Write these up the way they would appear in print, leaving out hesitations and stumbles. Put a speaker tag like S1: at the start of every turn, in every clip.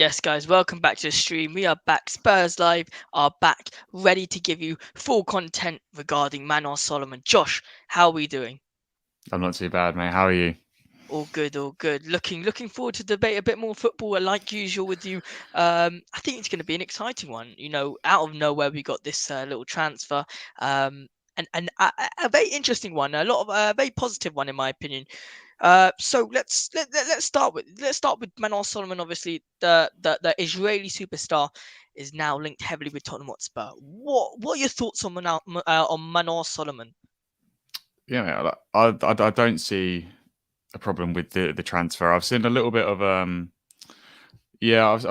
S1: Yes, guys, welcome back to the stream. We are back. Spurs Live are back, ready to give you full content regarding Manor Solomon. Josh, how are we doing?
S2: I'm not too bad, mate. How are you?
S1: All good, all good. Looking forward to debate a bit more football, like usual with you. I think it's going to be an exciting one. Out of nowhere we got this little transfer, and a very interesting one. A lot of a very positive one in my opinion. So let's start with Manor Solomon. Obviously, the Israeli superstar is now linked heavily with Tottenham Hotspur. What are your thoughts on Manor Solomon?
S2: Yeah, mate, I don't see a problem with the transfer. I've seen a little bit of I've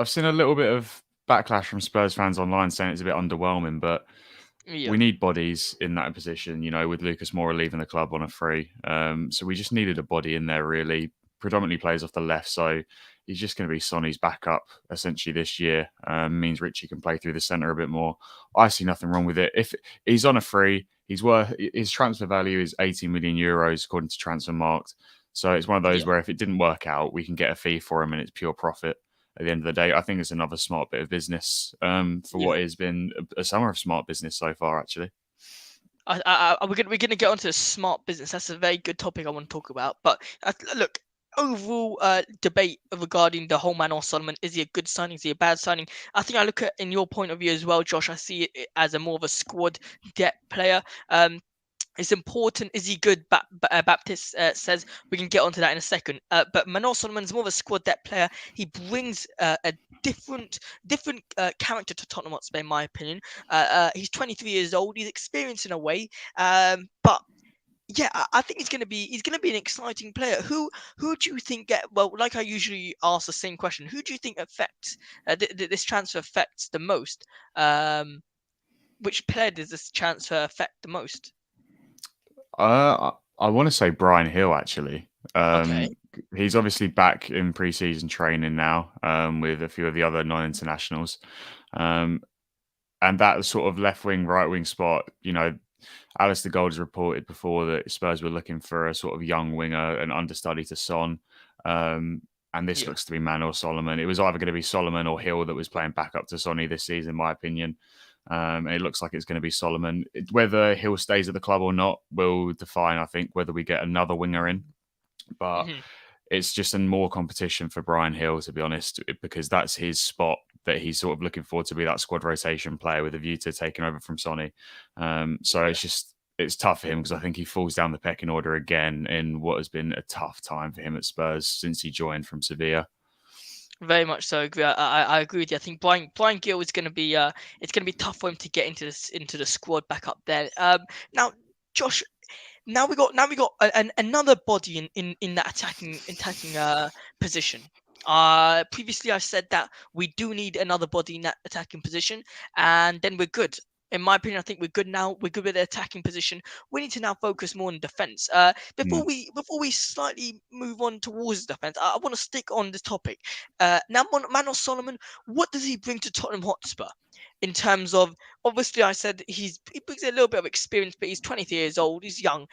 S2: seen a little bit of backlash from Spurs fans online saying it's a bit underwhelming, but
S1: Yeah,
S2: we need bodies in that position. With Lucas Moura leaving the club on a free, so we just needed a body in there. Really, predominantly plays off the left, so he's just going to be Sonny's backup essentially this year. Means Richie can play through the centre a bit more. I see nothing wrong with it. If he's on a free, his transfer value is 80 million euros according to Transfermarkt. So it's one of those
S1: yeah.
S2: where if it didn't work out, we can get a fee for him and it's pure profit at the end of the day. I think it's another smart bit of business for
S1: Yeah.
S2: what has been a summer of smart business so far, actually.
S1: We're gonna get onto smart business. That's a very good topic I want to talk about. But look, overall debate regarding the whole Manor Solomon. Is he a good signing? Is he a bad signing? I think I look at in your point of view as well, Josh. I see it as a more of a squad depth player. It's important. Is he good? Baptist says we can get onto that in a second. But Manor Solomon's more of a squad depth player. He brings a different character to Tottenham Hotspur, in my opinion. He's 23 years old. He's experienced in a way, but yeah, I think he's gonna be an exciting player. Who do you think get well? Like I usually ask the same question. Who do you think affects this transfer affects the most? Which player does this transfer affect the most?
S2: I want to say Brian Hill actually.
S1: Okay.
S2: He's obviously back in pre-season training now with a few of the other non-internationals, um, and that sort of left wing, right wing spot. Alistair Gold has reported before that Spurs were looking for a sort of young winger, an understudy to Son. And this
S1: Yeah.
S2: looks to be Man or Solomon. It was either going to be Solomon or Hill that was playing back up to Sonny this season, in my opinion. And it looks like it's going to be Solomon. Whether Hill stays at the club or not will define, I think, whether we get another winger in. But
S1: Hmm.
S2: it's just a more competition for Brian Hill, to be honest, because that's his spot that he's sort of looking for to be that squad rotation player with a view to taking over from Sonny. So
S1: Yeah.
S2: it's tough for him because I think he falls down the pecking order again in what has been a tough time for him at Spurs since he joined from Sevilla.
S1: Very much so. Agree. I agree with you. I think Brian Gill is going to be it's going to be tough for him to get into the squad back up there. Now, Josh, now we got another body in that attacking position. Previously I said that we do need another body in that attacking position, and then we're good. In my opinion, I think we're good now. We're good with the attacking position. We need to now focus more on defense.
S2: Mm.
S1: Before we slightly move on towards defense, I want to stick on this topic. Now, Manos Solomon, what does he bring to Tottenham Hotspur? In terms of, obviously, I said he brings a little bit of experience, but he's 23 years old. He's young.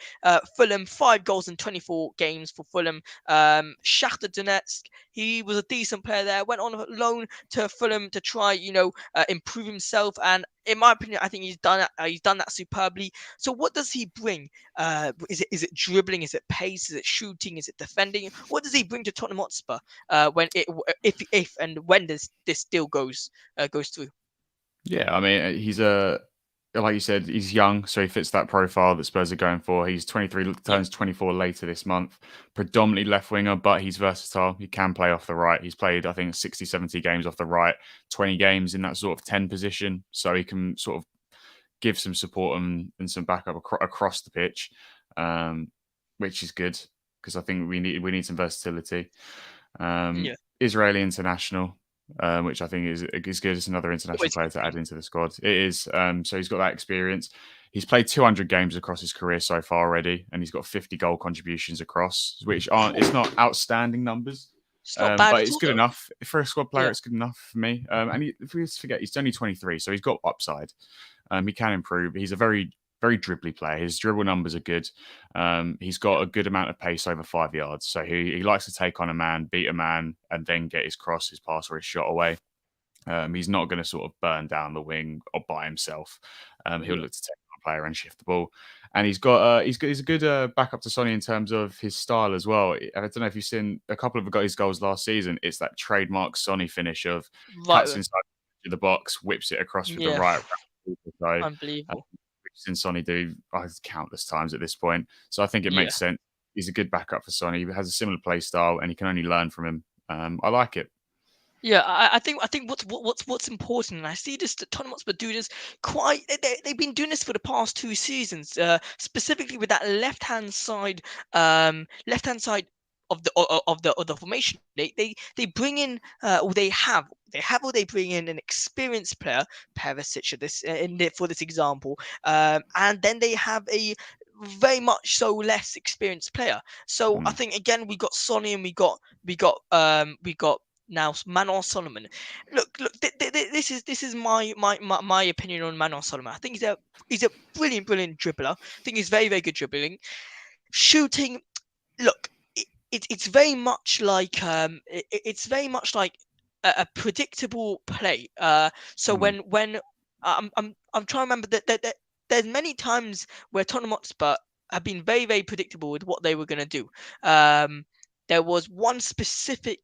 S1: Fulham, 5 goals in 24 games for Fulham. Shakhtar Donetsk, he was a decent player there. Went on loan to Fulham to try, improve himself. And in my opinion, I think he's done it. He's done that superbly. So, what does he bring? Is it dribbling? Is it pace? Is it shooting? Is it defending? What does he bring to Tottenham Hotspur when it if and when this deal goes through?
S2: Yeah, I mean, like you said, he's young, so he fits that profile that Spurs are going for. He's 23,
S1: Yeah.
S2: turns 24 later this month, predominantly left winger, but he's versatile. He can play off the right. He's played, I think, 60, 70 games off the right, 20 games in that sort of 10 position, so he can sort of give some support and some backup across the pitch, um, which is good because I think we need some versatility.
S1: Yeah.
S2: Israeli international, which I think is good. It's another international
S1: Always
S2: player
S1: good
S2: to
S1: thing.
S2: add into the squad. It is. So he's got that experience. He's played 200 games across his career so far already, and he's got 50 goal contributions across, which aren't. It's not outstanding numbers,
S1: It's not bad
S2: but
S1: at
S2: it's
S1: all,
S2: good
S1: though.
S2: enough for a squad player.
S1: Yeah.
S2: It's good enough for me. And if we forget, he's only 23, so he's got upside. He can improve. He's a very very dribbly player. His dribble numbers are good. He's got a good amount of pace over 5 yards. So he likes to take on a man, beat a man, and then get his cross, his pass, or his shot away. He's not going to sort of burn down the wing or by himself. He'll
S1: Yeah.
S2: look to take on a player and shift the ball. And he's a good backup to Sonny in terms of his style as well. I don't know if you've seen a couple of his goals last season. It's that trademark Sonny finish of cuts
S1: Right.
S2: inside the box, whips it across with the
S1: Yeah.
S2: right. So
S1: Unbelievable.
S2: we've seen Sonny do countless times at this point. So I think it
S1: Yeah.
S2: makes sense. He's a good backup for Sonny. He has a similar play style, and he can only learn from him. I like it.
S1: Yeah, I think what's important, and I see this that Tottenham Hotspur do this quite. They've been doing this for the past 2 seasons, specifically with that left hand side of the formation. They bring in or they bring in an experienced player, Perisic, for this example, and then they have a very much so less experienced player. So I
S2: Mm,
S1: think again we got Sonny and we got now, Manor Solomon. Look. This is my opinion on Manor Solomon. I think he's a brilliant dribbler. I think he's very very good dribbling, shooting. Look, it's very much like it's very much like a predictable play. So
S2: mm,
S1: when I'm trying to remember that there's many times where Tottenham Hotspur have been very very predictable with what they were going to do. There was one specific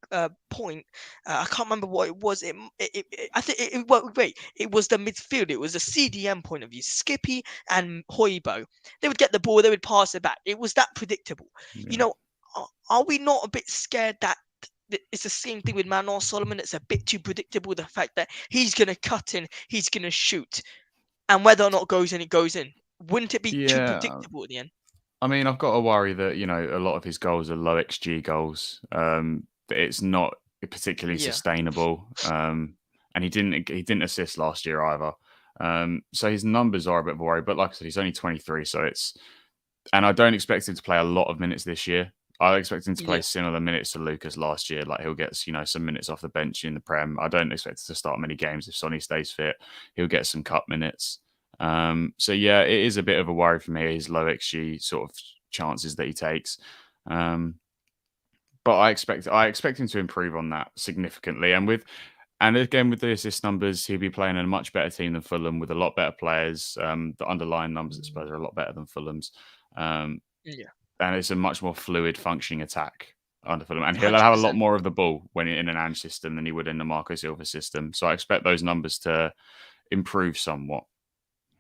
S1: point. I can't remember what it was. I think well, wait. It was the midfield. It was a CDM point of view. Skippy and Hoiberg. They would get the ball. They would pass it back. It was that predictable. You
S2: yeah.
S1: know, are we not a bit scared that it's the same thing with Manor Solomon? It's a bit too predictable. The fact that he's gonna cut in, he's gonna shoot, and whether or not it goes in, it goes in. Wouldn't it be too
S2: Yeah.
S1: predictable at the end?
S2: I mean, I've got to worry that a lot of his goals are low XG goals. That it's not particularly
S1: Yeah,
S2: sustainable. And he didn't assist last year either. So his numbers are a bit of a worry. But like I said, he's only 23, so and I don't expect him to play a lot of minutes this year. I expect him to play
S1: yeah.
S2: similar minutes to Lucas last year. Like he'll get some minutes off the bench in the Prem. I don't expect him to start many games if Sonny stays fit. He'll get some cup minutes. So yeah, it is a bit of a worry for me. His low XG sort of chances that he takes. Um, but I expect him to improve on that significantly. And again with the assist numbers, he'll be playing in a much better team than Fulham with a lot better players. The underlying numbers at Spurs are a lot better than Fulham's. Um,
S1: Yeah,
S2: and it's a much more fluid functioning attack under Fulham. And he'll
S1: hundred
S2: have a lot
S1: percent.
S2: more of the ball when in an Ange system than he would in the Marco Silva system. So I expect those numbers to improve somewhat.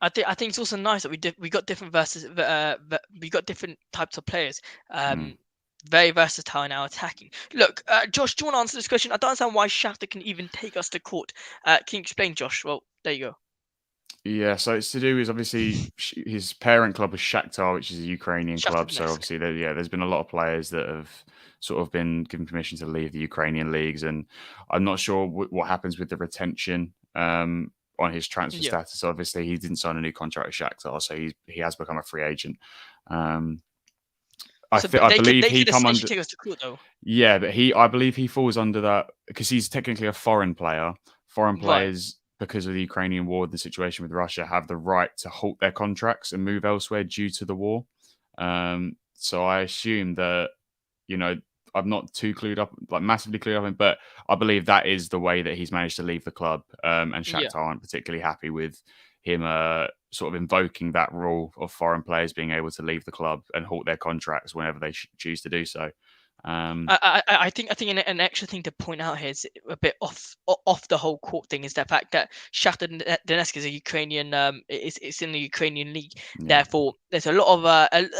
S1: I think it's also nice that we got different we got different types of players.
S2: Mm.
S1: Very versatile in our attacking. Look, Josh, do you want to answer this question? I don't understand why Shakhtar can even take us to court. Can you explain, Josh? Well, there you go.
S2: Yeah, so it's to do with obviously his parent club is Shakhtar, which is a Ukrainian
S1: Shakhtar
S2: club. So
S1: Donetsk.
S2: obviously, there's been a lot of players that have sort of been given permission to leave the Ukrainian leagues, and I'm not sure what happens with the retention on his transfer
S1: Yeah.
S2: status. Obviously, he didn't sign a new contract with Shakhtar, so he has become a free agent. Um,
S1: So
S2: I
S1: they could
S2: believe
S1: they
S2: he
S1: could
S2: come
S1: essentially
S2: under.
S1: take us to court though.
S2: Yeah, but I believe he falls under that because he's technically a foreign player. Foreign
S1: Right.
S2: players, because of the Ukrainian war, the situation with Russia, have the right to halt their contracts and move elsewhere due to the war. So I assume that, you know, I'm not too clued up, like massively clued up in, but I believe that is the way that he's managed to leave the club. And
S1: Yeah.
S2: Shakhtar aren't particularly happy with him sort of invoking that rule of foreign players being able to leave the club and halt their contracts whenever they choose to do so. Um,
S1: I think an extra thing to point out here is a bit off the whole court thing is the fact that Shakhtar Donetsk is a Ukrainian it's in the Ukrainian league.
S2: yeah.
S1: Therefore, there's a lot of a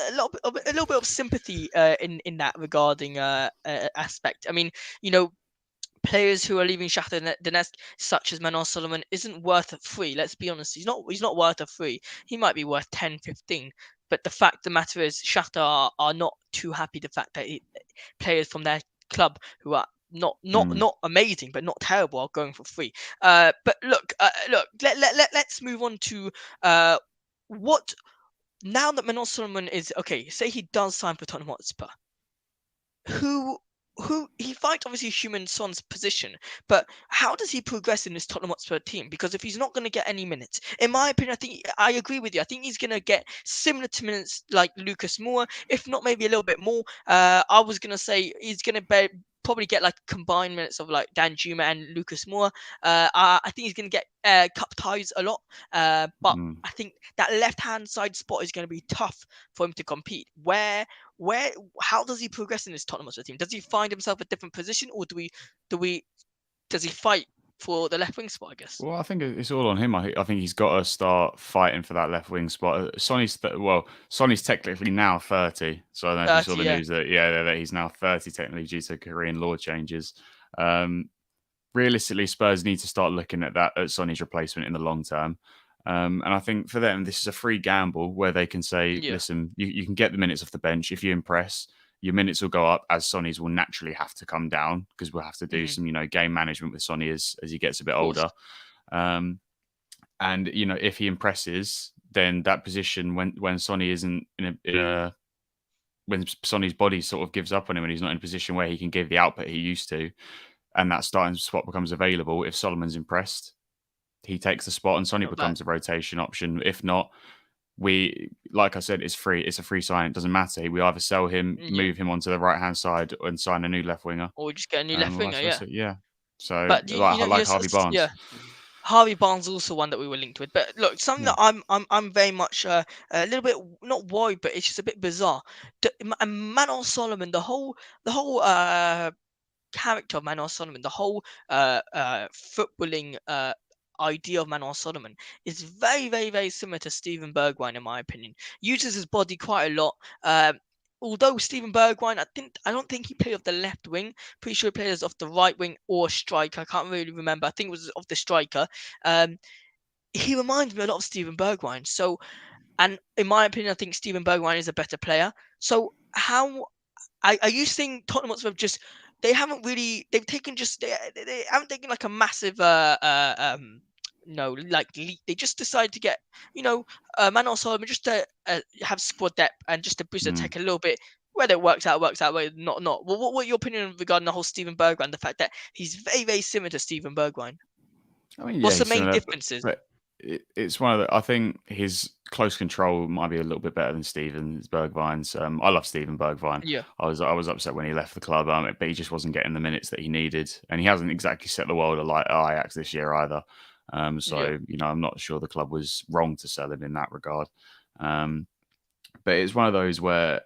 S1: little bit of sympathy in that regarding aspect. I mean, you know, players who are leaving Shakhtar Donetsk, such as Manor Solomon, isn't worth a free. Let's be honest, he's not worth a free. He might be worth 10, 15. But the fact of the matter is, Shakhtar are not too happy the fact that players from their club who are
S2: Mm.
S1: not amazing but not terrible are going for free. But look, let's move on to uh, what now that Manor Solomon is okay. Say he does sign for Tottenham Hotspur. Who? who he finds obviously Human Son's position, but how does he progress in this Tottenham Hotspur team? Because if he's not going to get any minutes, in my opinion, I think I agree with you. I think he's going to get similar to minutes like Lucas Moura, if not maybe a little bit more. I was going to say he's going to probably get like combined minutes of like Dan Juma and Lucas Moura. I think he's going to get cup ties a lot, but
S2: Mm.
S1: I think that left hand side spot is going to be tough for him to compete. Where how does he progress in this Tottenham Hotspur team? Does he find himself a different position, or do we does he fight for the left wing spot? I guess
S2: Well, I think it's all on him. I think he's got to start fighting for that left wing spot. Sonny's technically now 30, so I don't know if you saw
S1: 30,
S2: the
S1: yeah,
S2: news that he's now 30 technically due to Korean law changes. Um, Realistically, Spurs need to start looking at Sonny's replacement in the long term. And I think for them, this is a free gamble where they can say,
S1: yeah,
S2: listen, you can get the minutes off the bench. If you impress, your minutes will go up as Sonny's will naturally have to come down because we'll have to do
S1: mm-hmm,
S2: some, game management with Sonny as he gets a bit
S1: of course,
S2: older. Um, and if he impresses, then that position when Sonny isn't when Sonny's body sort of gives up on him and he's not in a position where he can give the output he used to, and that starting spot becomes available. If Solomon's impressed, he takes the spot and Sonny
S1: not bad,
S2: becomes a rotation option. If not, like I said, it's free. It's a free sign. It doesn't matter. We either sell him,
S1: yeah,
S2: move him onto the right hand side, and sign a new left winger,
S1: or we just get a new left
S2: or vice
S1: winger, yeah.
S2: versa. Yeah. So
S1: But
S2: like Harvey
S1: yeah,
S2: Barnes.
S1: Harvey Barnes also one that we were linked with. But look, something
S2: Yeah.
S1: that I'm very much a little bit not worried, but it's just a bit bizarre. Manor Solomon, the whole character of Manor Solomon, the whole footballing idea of Manor Solomon is very, very, very similar to Steven Bergwijn, in my opinion. Uses his body quite a lot. Although Steven Bergwijn, I don't think he played off the left wing. Pretty sure he played as off the right wing or striker. I can't really remember. I think it was off the striker. Um, he reminds me a lot of Steven Bergwijn. So, and in my opinion, I think Steven Bergwijn is a better player. So, how are you seeing Tottenham Hotspur just they haven't really they've taken just they haven't taken like a massive no like leap. They just decided to get Manor Solomon just to have squad depth and just to boost the
S2: Mm.
S1: tech a little bit. Whether it works out. Whether not. Well, what your opinion regarding the whole Steven Bergwijn? The fact that he's very, very similar to Steven Bergwijn.
S2: I mean, yeah,
S1: What's the
S2: he's
S1: main
S2: similar,
S1: differences?
S2: but it's one of the. I think his close control might be a little bit better than Steven Bergwijn's. I love Steven Bergwijn.
S1: Yeah,
S2: I was upset when he left the club, but he just wasn't getting the minutes that he needed, and he hasn't exactly set the world alight at Ajax this year either.
S1: yeah,
S2: So I'm not sure the club was wrong to sell him in that regard. Um, but it's one of those where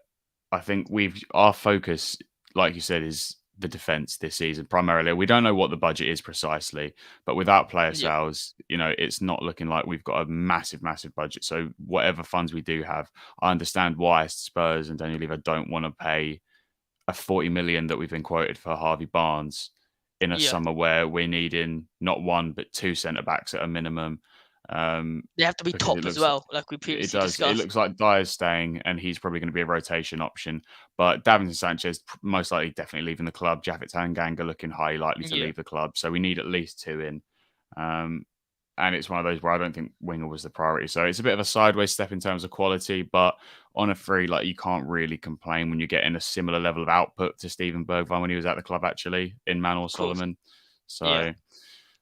S2: I think our focus, like you said, is the defense this season primarily. We don't know what the budget is precisely, but without player
S1: yeah,
S2: sales, it's not looking like we've got a massive, massive budget. So whatever funds we do have, I understand why Spurs and Daniel Levy don't want to pay a 40 million that we've been quoted for Harvey Barnes in a
S1: yeah.
S2: summer where we're needing not one but two centre backs at a minimum. Um,
S1: They have to be
S2: because
S1: top as well, like we
S2: it
S1: previously
S2: does. It
S1: discussed.
S2: looks like Dyer's staying, and he's probably going to be a rotation option. But Davinson Sanchez most likely definitely leaving the club. Japhet Tanganga looking highly likely to
S1: Yeah,
S2: leave the club. So we need at least two in. Um, and it's one of those where I don't think winger was the priority. So it's a bit of a sideways step in terms of quality, but on a free, like you can't really complain when you're getting a similar level of output to Steven Bergwijn when he was at the club actually in Manor
S1: of course.
S2: Solomon.
S1: Yeah.
S2: So,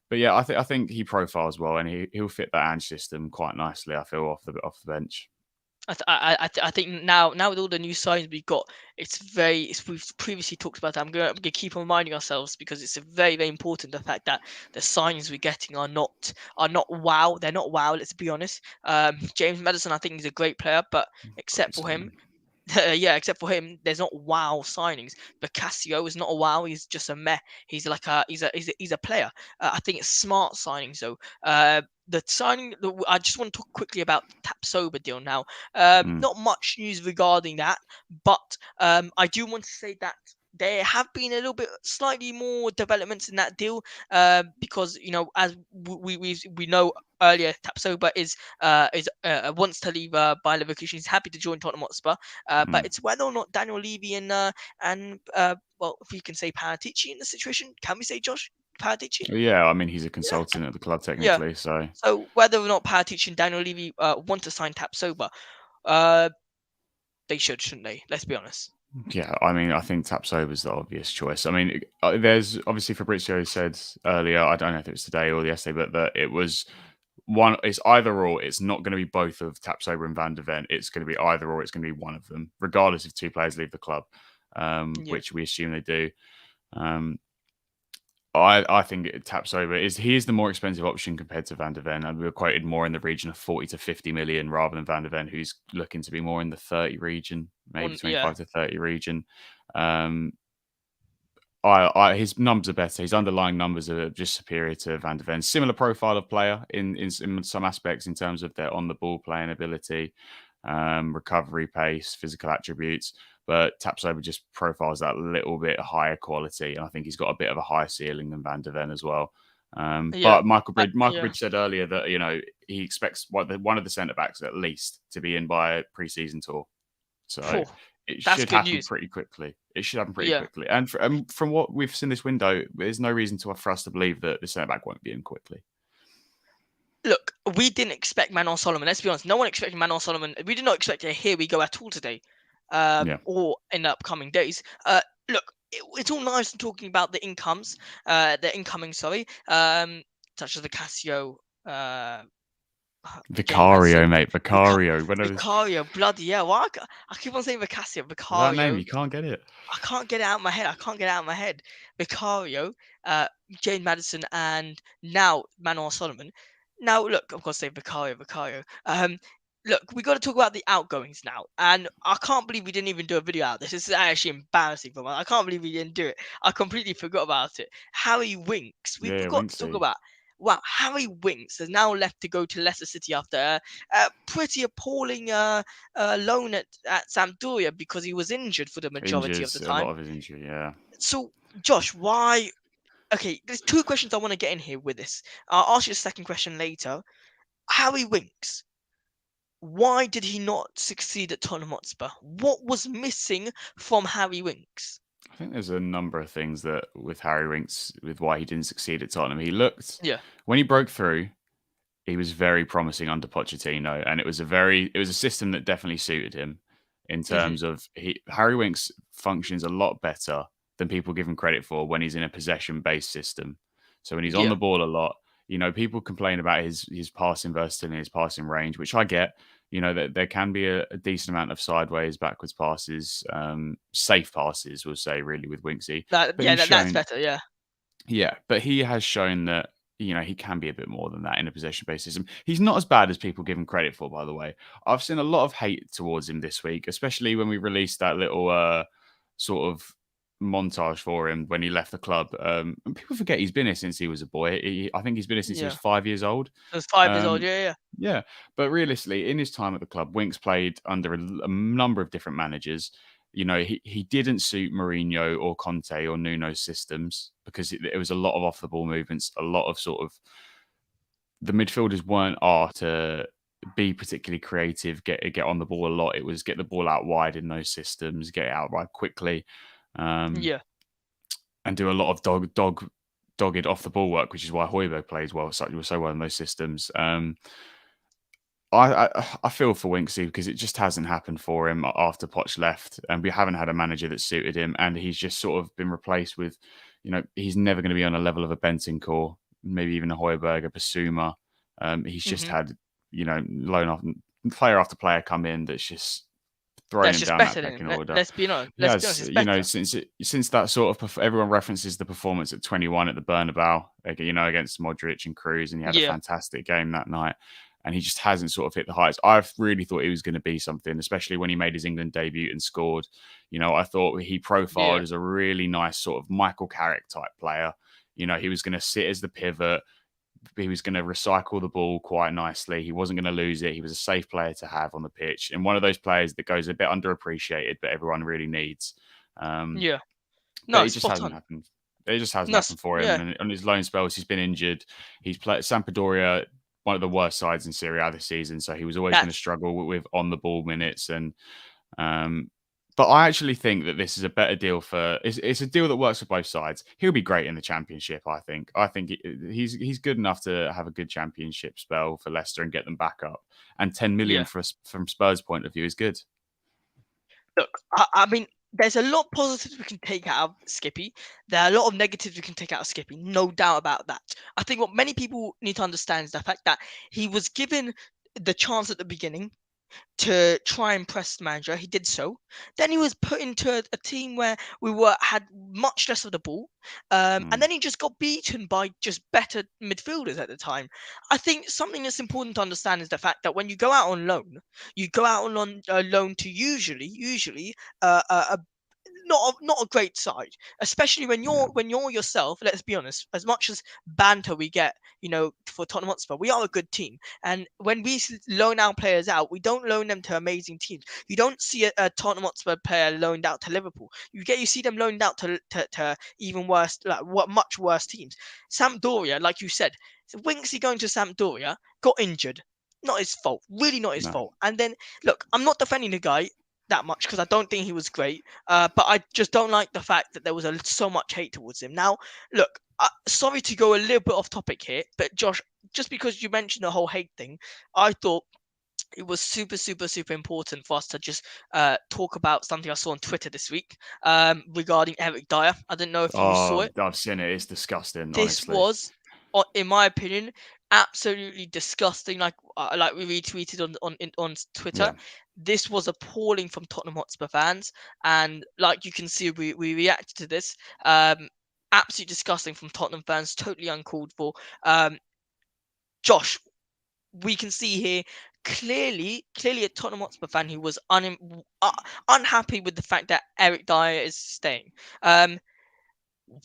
S2: but yeah, I think he profiles well, and he'll fit that Ange system quite nicely. I feel off the bench.
S1: I think now with all the new signs we've got, we've previously talked about that. I'm gonna keep reminding ourselves because it's a very, very important the fact that the signs we're getting are not wow. They're not wow. Let's be honest. James Madison, I think he's a great player, but
S2: Great
S1: except for him,
S2: signing.
S1: yeah, except for him, there's not wow signings. Bacasio is not a wow. He's just a meh. He's a player. I think it's smart signings though. The signing. I just want to talk quickly about the Tapsoba deal now.
S2: Mm,
S1: Not much news regarding that, but I do want to say that there have been a little bit slightly more developments in that deal because as we know earlier, Tapsoba is wants to leave Bayer Leverkusen. He's happy to join Tottenham Hotspur, but
S2: mm.
S1: it's whether or not Daniel Levy and well, if we can say Paratici in the situation, can we say Josh Paratici?
S2: Yeah, I mean he's a
S1: Yeah,
S2: consultant at the club
S1: yeah.
S2: technically, so
S1: So whether or not Paratici and Daniel Levy want to sign Tapsoba, uh, they should, shouldn't they? Let's be honest.
S2: Yeah, I mean, I think Tapsoba's the obvious choice. I mean, there's obviously Fabrizio said earlier, I don't know if it was today or yesterday, but that it was one. It's either or. It's not going to be both of Tapsoba and Van de Ven. It's going to be either or. It's going to be one of them, regardless if two players leave the club,
S1: Yeah.
S2: which we assume they do. Um, I think Tapsoba is he is the more expensive option compared to Van de Ven, and we were quoted more in the region of 40 to 50 million rather than Van de Ven, who's looking to be more in the 30 region, maybe
S1: On yeah.
S2: 25 to 30 region. Um, his numbers are better. His underlying numbers are just superior to Van de Ven. Similar profile of player in some aspects in terms of their on the ball playing ability, recovery pace, physical attributes. But Tapsoba just profiles that little bit higher quality, and I think he's got a bit of a higher ceiling than Van de Ven as well.
S1: Yeah.
S2: But Michael
S1: Yeah.
S2: Bridge said earlier that he expects one of the centre backs at least to be in by pre-season tour. So
S1: Phew,
S2: it
S1: that's
S2: should
S1: good
S2: happen
S1: news.
S2: pretty quickly. It should happen pretty
S1: Yeah.
S2: quickly. And from what we've seen this window, there's no reason for us to believe that the centre back won't be in quickly.
S1: Look, we didn't expect Manor Solomon. Let's be honest. No one expected Manor Solomon. We did not expect a here we go at all today,
S2: Yeah.
S1: or in the upcoming days. Look, it's all nice and talking about the incomes, the incoming. Sorry, such as the Casio, James
S2: Vicario,
S1: Madison,
S2: mate. Vicario. When I was
S1: Vicario. Bloody yeah. Why I keep on saying Vicasio,
S2: that name,
S1: Vicario.
S2: you can't get it.
S1: I can't get it out of my head. I can't get it out of my head. Vicario, Jane Madison, and now Manor Solomon. Now, look, of course, say Vicario. Look, we got to talk about the outgoings now, and I can't believe we didn't even do a video out. This is actually embarrassing for me. I can't believe we didn't do it. I completely forgot about it. Harry Winks. We
S2: Yeah,
S1: forgot to talk
S2: Winksy.
S1: about. Wow, Harry Winks has now left to go to Leicester City after a pretty appalling loan at Sampdoria because he was injured for the majority of the
S2: Injures a lot
S1: time.
S2: of his injury, yeah.
S1: So, Josh, why? Okay, there's two questions I want to get in here with this. I'll ask you the second question later. Harry Winks, why did he not succeed at Tottenham Hotspur? What was missing from Harry Winks?
S2: I think there's a number of things that with Harry Winks with why he didn't succeed at Tottenham. He looked
S1: Yeah.
S2: when he broke through, he was very promising under Pochettino, and it was a system that definitely suited him in
S1: Hmm.
S2: terms of Harry Winks functions a lot better than people give him credit for when he's in a possession based system. So when he's on
S1: Yeah.
S2: the ball a lot, people complain about his passing versatility, his passing range, which I get. That there can be a decent amount of sideways, backwards passes, safe passes, we'll say, really with Winksy. But
S1: Yeah,
S2: he's
S1: that's
S2: shown
S1: better. Yeah.
S2: yeah, but he has shown that he can be a bit more than that in a possession-based system. He's not as bad as people give him credit for, by the way. I've seen a lot of hate towards him this week, especially when we released that little sort of montage for him when he left the club. And people forget he's been here since he was a boy. I think he's been here since he was
S1: Yeah.
S2: 5 years old.
S1: He was 5 years old.
S2: Um,
S1: Yeah. Yeah.
S2: yeah, but realistically, in his time at the club, Winks played under a number of different managers. He didn't suit Mourinho or Conte or Nuno's systems because it was a lot of off the ball movements, a lot of sort of the midfielders weren't to be particularly creative, get on the ball a lot. It was get the ball out wide in those systems, get it out right quickly, um,
S1: Yeah.
S2: and do a lot of dogged off the ball work, which is why Højbjerg plays so well in those systems. I feel for Winksy because it just hasn't happened for him after Poch left, and we haven't had a manager that suited him, and he's just sort of been replaced with, he's never going to be on a level of a Bentancur, maybe even a Højbjerg, a Basuma. He's just
S1: Hmm.
S2: had, loan off player after player come in that's just thrown
S1: That's
S2: him
S1: just
S2: down that
S1: better than him.
S2: pecking order.
S1: Let's be honest.
S2: He
S1: Let's be honest.
S2: has,
S1: It's better.
S2: since that sort of everyone references the performance at 21 at the Bernabeu, against Modric and Cruz, and he had a
S1: Yeah.
S2: fantastic game that night. And he just hasn't sort of hit the heights. I really thought he was going to be something, especially when he made his England debut and scored. I thought he profiled
S1: Yeah.
S2: as a really nice sort of Michael Carrick type player. He was going to sit as the pivot. He was going to recycle the ball quite nicely. He wasn't going to lose it. He was a safe player to have on the pitch, and one of those players that goes a bit underappreciated, but everyone really needs. Um,
S1: Yeah.
S2: but
S1: No,
S2: it
S1: it's
S2: just
S1: spot
S2: hasn't
S1: on.
S2: happened. It just hasn't
S1: No.
S2: happened for him.
S1: Yeah.
S2: And on his loan spells, he's been injured. He's played Sampdoria, one of the worst sides in Serie A this season, so he was always going to
S1: That's
S2: struggle with on the ball minutes. And um, but I actually think that this is a better deal for. It's a deal that works for both sides. He'll be great in the Championship. I think. He's good enough to have a good Championship spell for Leicester and get them back up. And 10 million
S1: yeah.
S2: from Spurs' point of view is good.
S1: Look, I mean, there's a lot of positives we can take out of Skippy. There are a lot of negatives we can take out of Skippy, no doubt about that. I think what many people need to understand is the fact that he was given the chance at the beginning to try and press the manager. He did so. Then he was put into a team where we were had much less of the ball, and
S2: Mm,
S1: then he just got beaten by just better midfielders at the time. I think something that's important to understand is the fact that when you go out on loan, you go out on loan to usually a not a great side, especially
S2: yeah,
S1: when you're yourself. Let's be honest. As much as banter we get, for Tottenham Hotspur, we are a good team. And when we loan our players out, we don't loan them to amazing teams. You don't see a Tottenham Hotspur player loaned out to Liverpool. You see them loaned out to even worse, like what much worse teams. Sampdoria, like you said, Winksy going to Sampdoria got injured. Not his fault, really not his
S2: no.
S1: fault. And then look, I'm not defending the guy that much because I don't think he was great. But I just don't like the fact that there was so much hate towards him. Now, look, sorry to go a little bit off topic here, but Josh, just because you mentioned the whole hate thing, I thought it was super important for us to just talk about something I saw on Twitter this week regarding Eric Dyer. I don't know if you saw
S2: Oh,
S1: it.
S2: I've seen it. It's disgusting,
S1: This
S2: honestly.
S1: was, in my opinion, absolutely disgusting. Like we retweeted on Twitter.
S2: Yeah,
S1: This was appalling from Tottenham Hotspur fans, and like you can see, we reacted to this. Absolutely disgusting from Tottenham fans. Totally uncalled for. Josh, we can see here clearly a Tottenham Hotspur fan who was unhappy with the fact that Eric Dyer is staying. Um,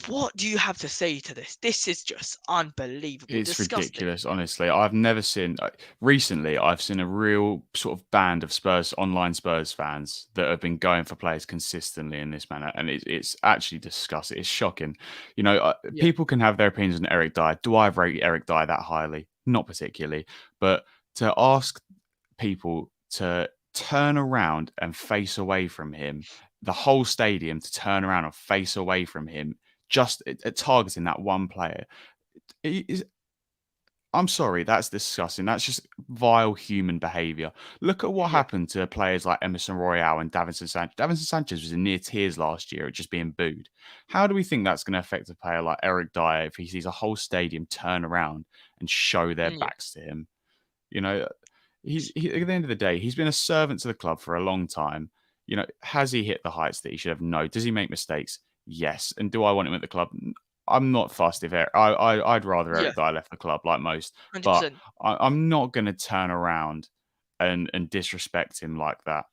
S1: what do you have to say to this? This is just unbelievable,
S2: it's
S1: disgusting.
S2: ridiculous, honestly. I've never seen recently. I've seen a real sort of band of Spurs online Spurs fans that have been going for players consistently in this manner, and it's actually disgusting. It's shocking.
S1: Yeah,
S2: People can have their opinions on Eric Dyer. Do I rate Eric Dyer that highly? Not particularly, but to ask people to turn around and face away from him, the whole stadium to turn around and face away from him, just at targeting that one player. I'm sorry, that's disgusting. That's just vile human behaviour. Look at what
S1: yeah,
S2: happened to players like Emerson Royale and Davinson Sanchez. Davinson Sanchez was in near tears last year at just being booed. How do we think that's going to affect a player like Eric Dyer if he sees a whole stadium turn around and show their
S1: yeah.
S2: backs to him? You know, at the end of the day, he's been a servant to the club for a long time. Has he hit the heights that he should have? No. Does he make mistakes? Yes. And do I want him at the club? I'm not fussed if I'd rather
S1: Yeah,
S2: Eric Dyer left the club like most, but
S1: 100%.
S2: I'm not going to turn around and disrespect him like that.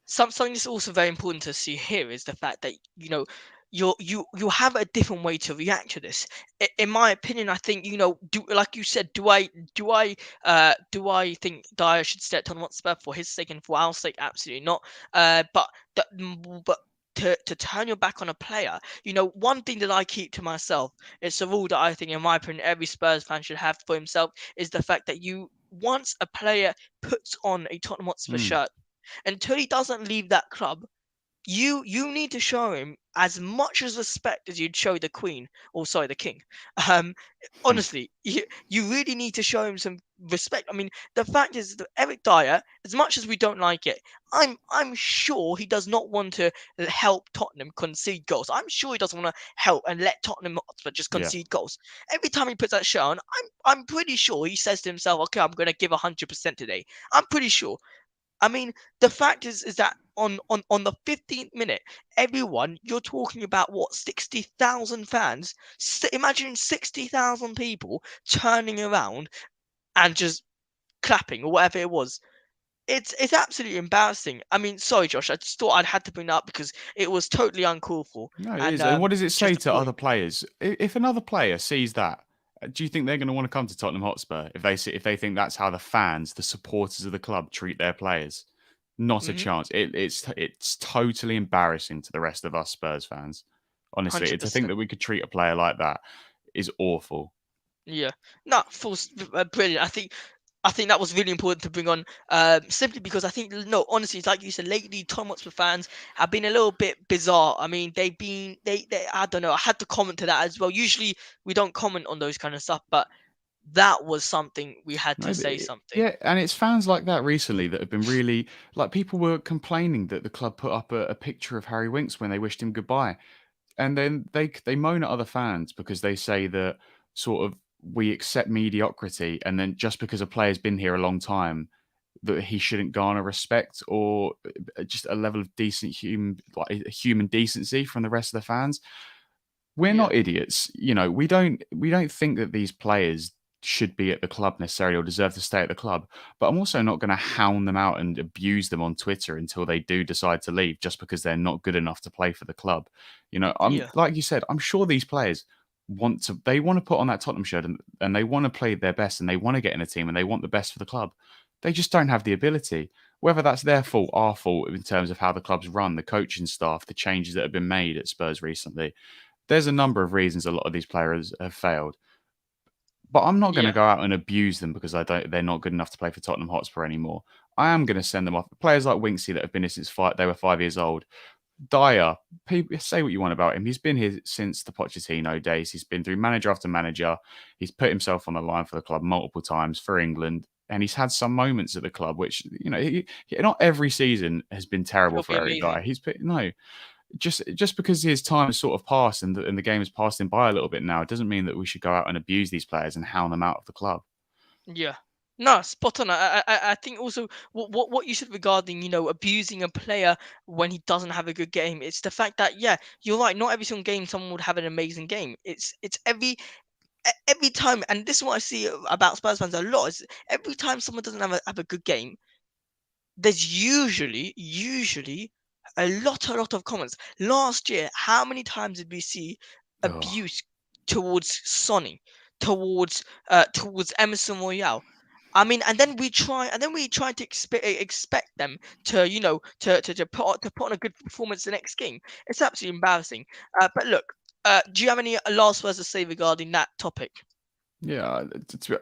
S1: Something that's also very important to see here is the fact that you have a different way to react to this. In my opinion, I think do like you said, do I think Dyer should stay at Tottenham Hotspur for his sake and for our sake? Absolutely not. But but to turn your back on a player, one thing that I keep to myself, it's a rule that I think, in my opinion, every Spurs fan should have for himself, is the fact that once a player puts on a Tottenham Hotspur
S2: Mm,
S1: shirt, until he doesn't leave that club, you need to show him as much as respect as you'd show the Queen, or sorry, the King. Um, honestly, you really need to show him some respect. I mean, the fact is that Eric Dyer, as much as we don't like it, I'm sure he does not want to help Tottenham concede goals. I'm sure he doesn't want to help and let Tottenham Hotspur just
S2: yeah.
S1: concede goals. Every time he puts that shirt on, I'm pretty sure he says to himself, "Okay, I'm going to give 100% today." I'm pretty sure. I mean, the fact is that on the 15th minute, everyone, you're talking about what, 60,000 fans? Imagine 60,000 people turning around and just clapping or whatever it was. It's absolutely embarrassing. I mean, sorry, Josh. I just thought I'd had to bring that up because it was totally uncalled for
S2: No, it
S1: and
S2: is. And what does it say
S1: just
S2: to other
S1: appalling.
S2: players? If another player sees that, do you think they're going to want to come to Tottenham Hotspur if they think that's how the fans, the supporters of the club, treat their players? Not a
S1: Hmm.
S2: chance. It's totally embarrassing to the rest of us Spurs fans. Honestly, to think
S1: 100%.
S2: that we could treat a player like that is awful.
S1: Yeah. No, brilliant. I think that was really important to bring on, simply because I think, no, honestly, it's like you said, lately Tom Hotspur fans have been a little bit bizarre. I mean, they I don't know. I had to comment to that as well. Usually we don't comment on those kind of stuff, but that was something we had to
S2: No,
S1: say something.
S2: yeah, and it's fans like that recently that have been really like people were complaining that the club put up a picture of Harry Winks when they wished him goodbye, and then they moan at other fans because they say that sort of we accept mediocrity, and then just because a player's been here a long time, that he shouldn't garner respect or just a level of decent human decency from the rest of the fans. We're
S1: Yeah,
S2: not idiots. We don't think that these players should be at the club necessarily or deserve to stay at the club. But I'm also not going to hound them out and abuse them on Twitter until they do decide to leave just because they're not good enough to play for the club. I'm
S1: yeah,
S2: like you said, I'm sure these players want to put on that Tottenham shirt and they want to play their best and they want to get in a team and they want the best for the club. They just don't have the ability. Whether that's their fault, our fault in terms of how the club's run, the coaching staff, the changes that have been made at Spurs recently, there's a number of reasons a lot of these players have failed. But I'm not going to
S1: yeah,
S2: go out and abuse them because they're not good enough to play for Tottenham Hotspur anymore. I am going to send them off. Players like Winksy that have been here since they were 5 years old. Dyer, people say what you want about him. He's been here since the Pochettino days. He's been through manager after manager. He's put himself on the line for the club multiple times for England. And he's had some moments at the club, which, not every season has been terrible
S1: it'll
S2: for
S1: be
S2: Eric Dyer.
S1: amazing.
S2: He's put, no, just because his time has sort of passed and the game has passed him by a little bit now, it doesn't mean that we should go out and abuse these players and hound them out of the club.
S1: Yeah. No, spot on. I think also what you said regarding, abusing a player when he doesn't have a good game. It's the fact that, yeah, you're right. Not every single game someone would have an amazing game. It's every time, and this is what I see about Spurs fans a lot. Is every time someone doesn't have a good game, there's usually a lot of comments. Last year, how many times did we see
S2: Oh,
S1: abuse towards Sonny, towards Emerson Royale? I mean, and then we try to expect them to, to put on a good performance the next game. It's absolutely embarrassing. But look, do you have any last words to say regarding that topic?
S2: yeah.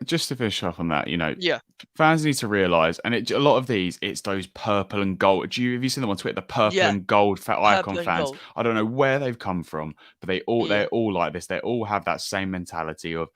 S2: Just to finish off on that,
S1: Yeah,
S2: fans need to realise, and a lot of these, it's those purple and gold. Have you seen them on Twitter? The purple
S1: yeah,
S2: and gold icon
S1: purple and
S2: fans.
S1: gold.
S2: I don't know where they've come from, but they're
S1: Yeah,
S2: all like this. They all have that same mentality of,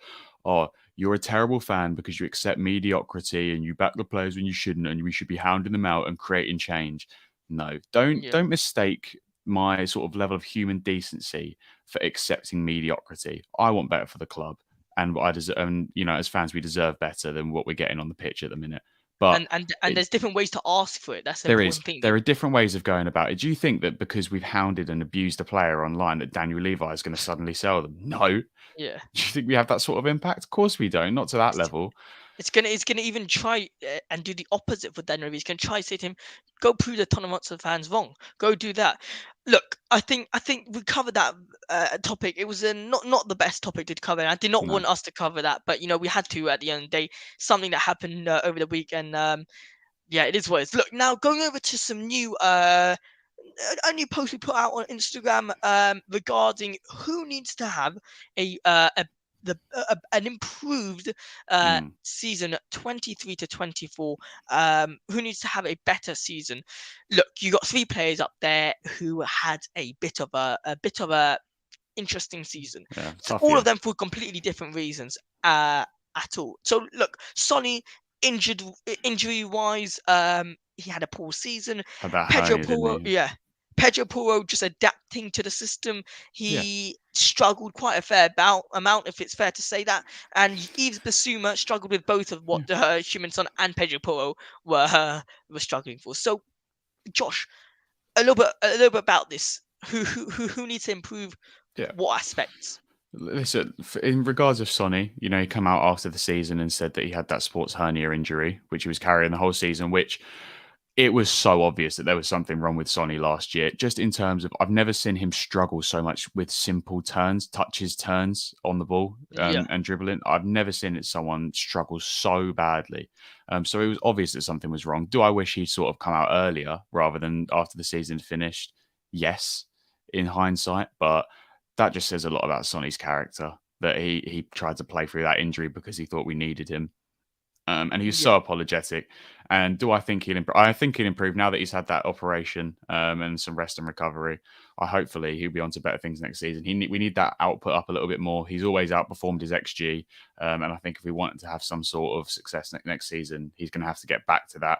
S2: oh, you're a terrible fan because you accept mediocrity and you back the players when you shouldn't, and we should be hounding them out and creating change. No, don't
S1: yeah.
S2: don't mistake my sort of level of human decency for accepting mediocrity. I want better for the club and I deserve, and as fans, we deserve better than what we're getting on the pitch at the minute. But
S1: And
S2: it,
S1: there's different ways to ask for it. That's the
S2: there is
S1: important thing.
S2: there are different ways of going about it. Do you think that because we've hounded and abused a player online, that Daniel Levi is going to suddenly sell them? No.
S1: Yeah.
S2: Do you think we have that sort of impact? Of course we don't. Not to that level.
S1: It's gonna even try and do the opposite for Daniel Levy. It's gonna try to say to him, "Go prove the Tottenham Hotspur fans wrong. Go do that." Look, I think we covered that topic. It was not the best topic to cover. And I did not
S2: No.
S1: want us to cover that, but we had to at the end of the day. Something that happened over the week, and yeah, it is what it is. Look, now going over to some new a new post we put out on Instagram regarding who needs to have an improved
S2: Mm,
S1: season 23 to 24. Who needs to have a better season? Look, you got three players up there who had a bit of a interesting season.
S2: yeah. Tough
S1: All of
S2: year.
S1: them for completely different reasons. At all. So look, Sonny injury wise, he had a poor season.
S2: Had that
S1: Pedro
S2: hernia, didn't
S1: Porro,
S2: he?
S1: yeah. Pedro Porro just adapting to the system.
S2: Yeah.
S1: He struggled quite a fair amount, if it's fair to say that. And Yves Basuma struggled with both of what
S2: Yeah.
S1: Huminson and Pedro Porro were struggling for. So, Josh, a little bit about this. Who needs to improve
S2: Yeah.
S1: what aspects?
S2: Listen, in regards of Sonny, he come out after the season and said that he had that sports hernia injury, which he was carrying the whole season, which it was so obvious that there was something wrong with Sonny last year. Just in terms of, I've never seen him struggle so much with simple turns on the ball
S1: Yeah,
S2: and dribbling. I've never seen someone struggle so badly. So it was obvious that something was wrong. Do I wish he'd sort of come out earlier rather than after the season finished? Yes, in hindsight, but that just says a lot about Sonny's character that he tried to play through that injury because he thought we needed him. And he was
S1: Yeah,
S2: so apologetic. And do I think he'll improve? I think he'll improve now that he's had that operation and some rest and recovery. Hopefully he'll be on to better things next season. We need that output up a little bit more. He's always outperformed his XG, and I think if we want to have some sort of success next season, he's going to have to get back to that.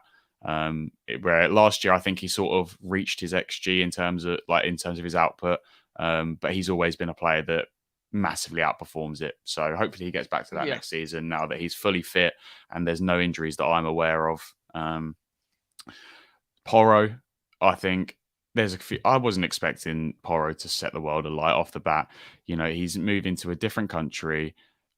S2: Where last year I think he sort of reached his XG in terms of his output, but he's always been a player that massively outperforms it. So hopefully he gets back to that
S1: yeah,
S2: next season now that he's fully fit and there's no injuries that I'm aware of. Porro, I think there's a few. I wasn't expecting Porro to set the world alight off the bat. He's moved into a different country,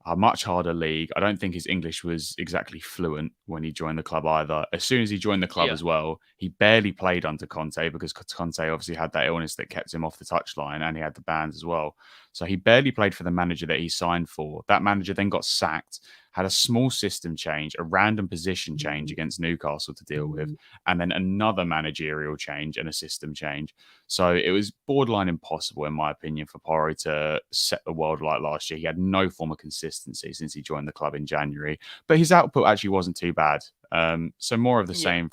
S2: a much harder league. I don't think his English was exactly fluent when he joined the club either. As soon as he joined the club
S1: yeah,
S2: as well, he barely played under Conte because Conte obviously had that illness that kept him off the touchline and he had the bans as well. So he barely played for the manager that he signed for. That manager then got sacked, had a small system change, a random position change against Newcastle to deal with, and then another managerial change and a system change. So it was borderline impossible, in my opinion, for Porro to set the world alight last year. He had no form of consistency since he joined the club in January, but his output actually wasn't too bad. So more of the
S1: yeah.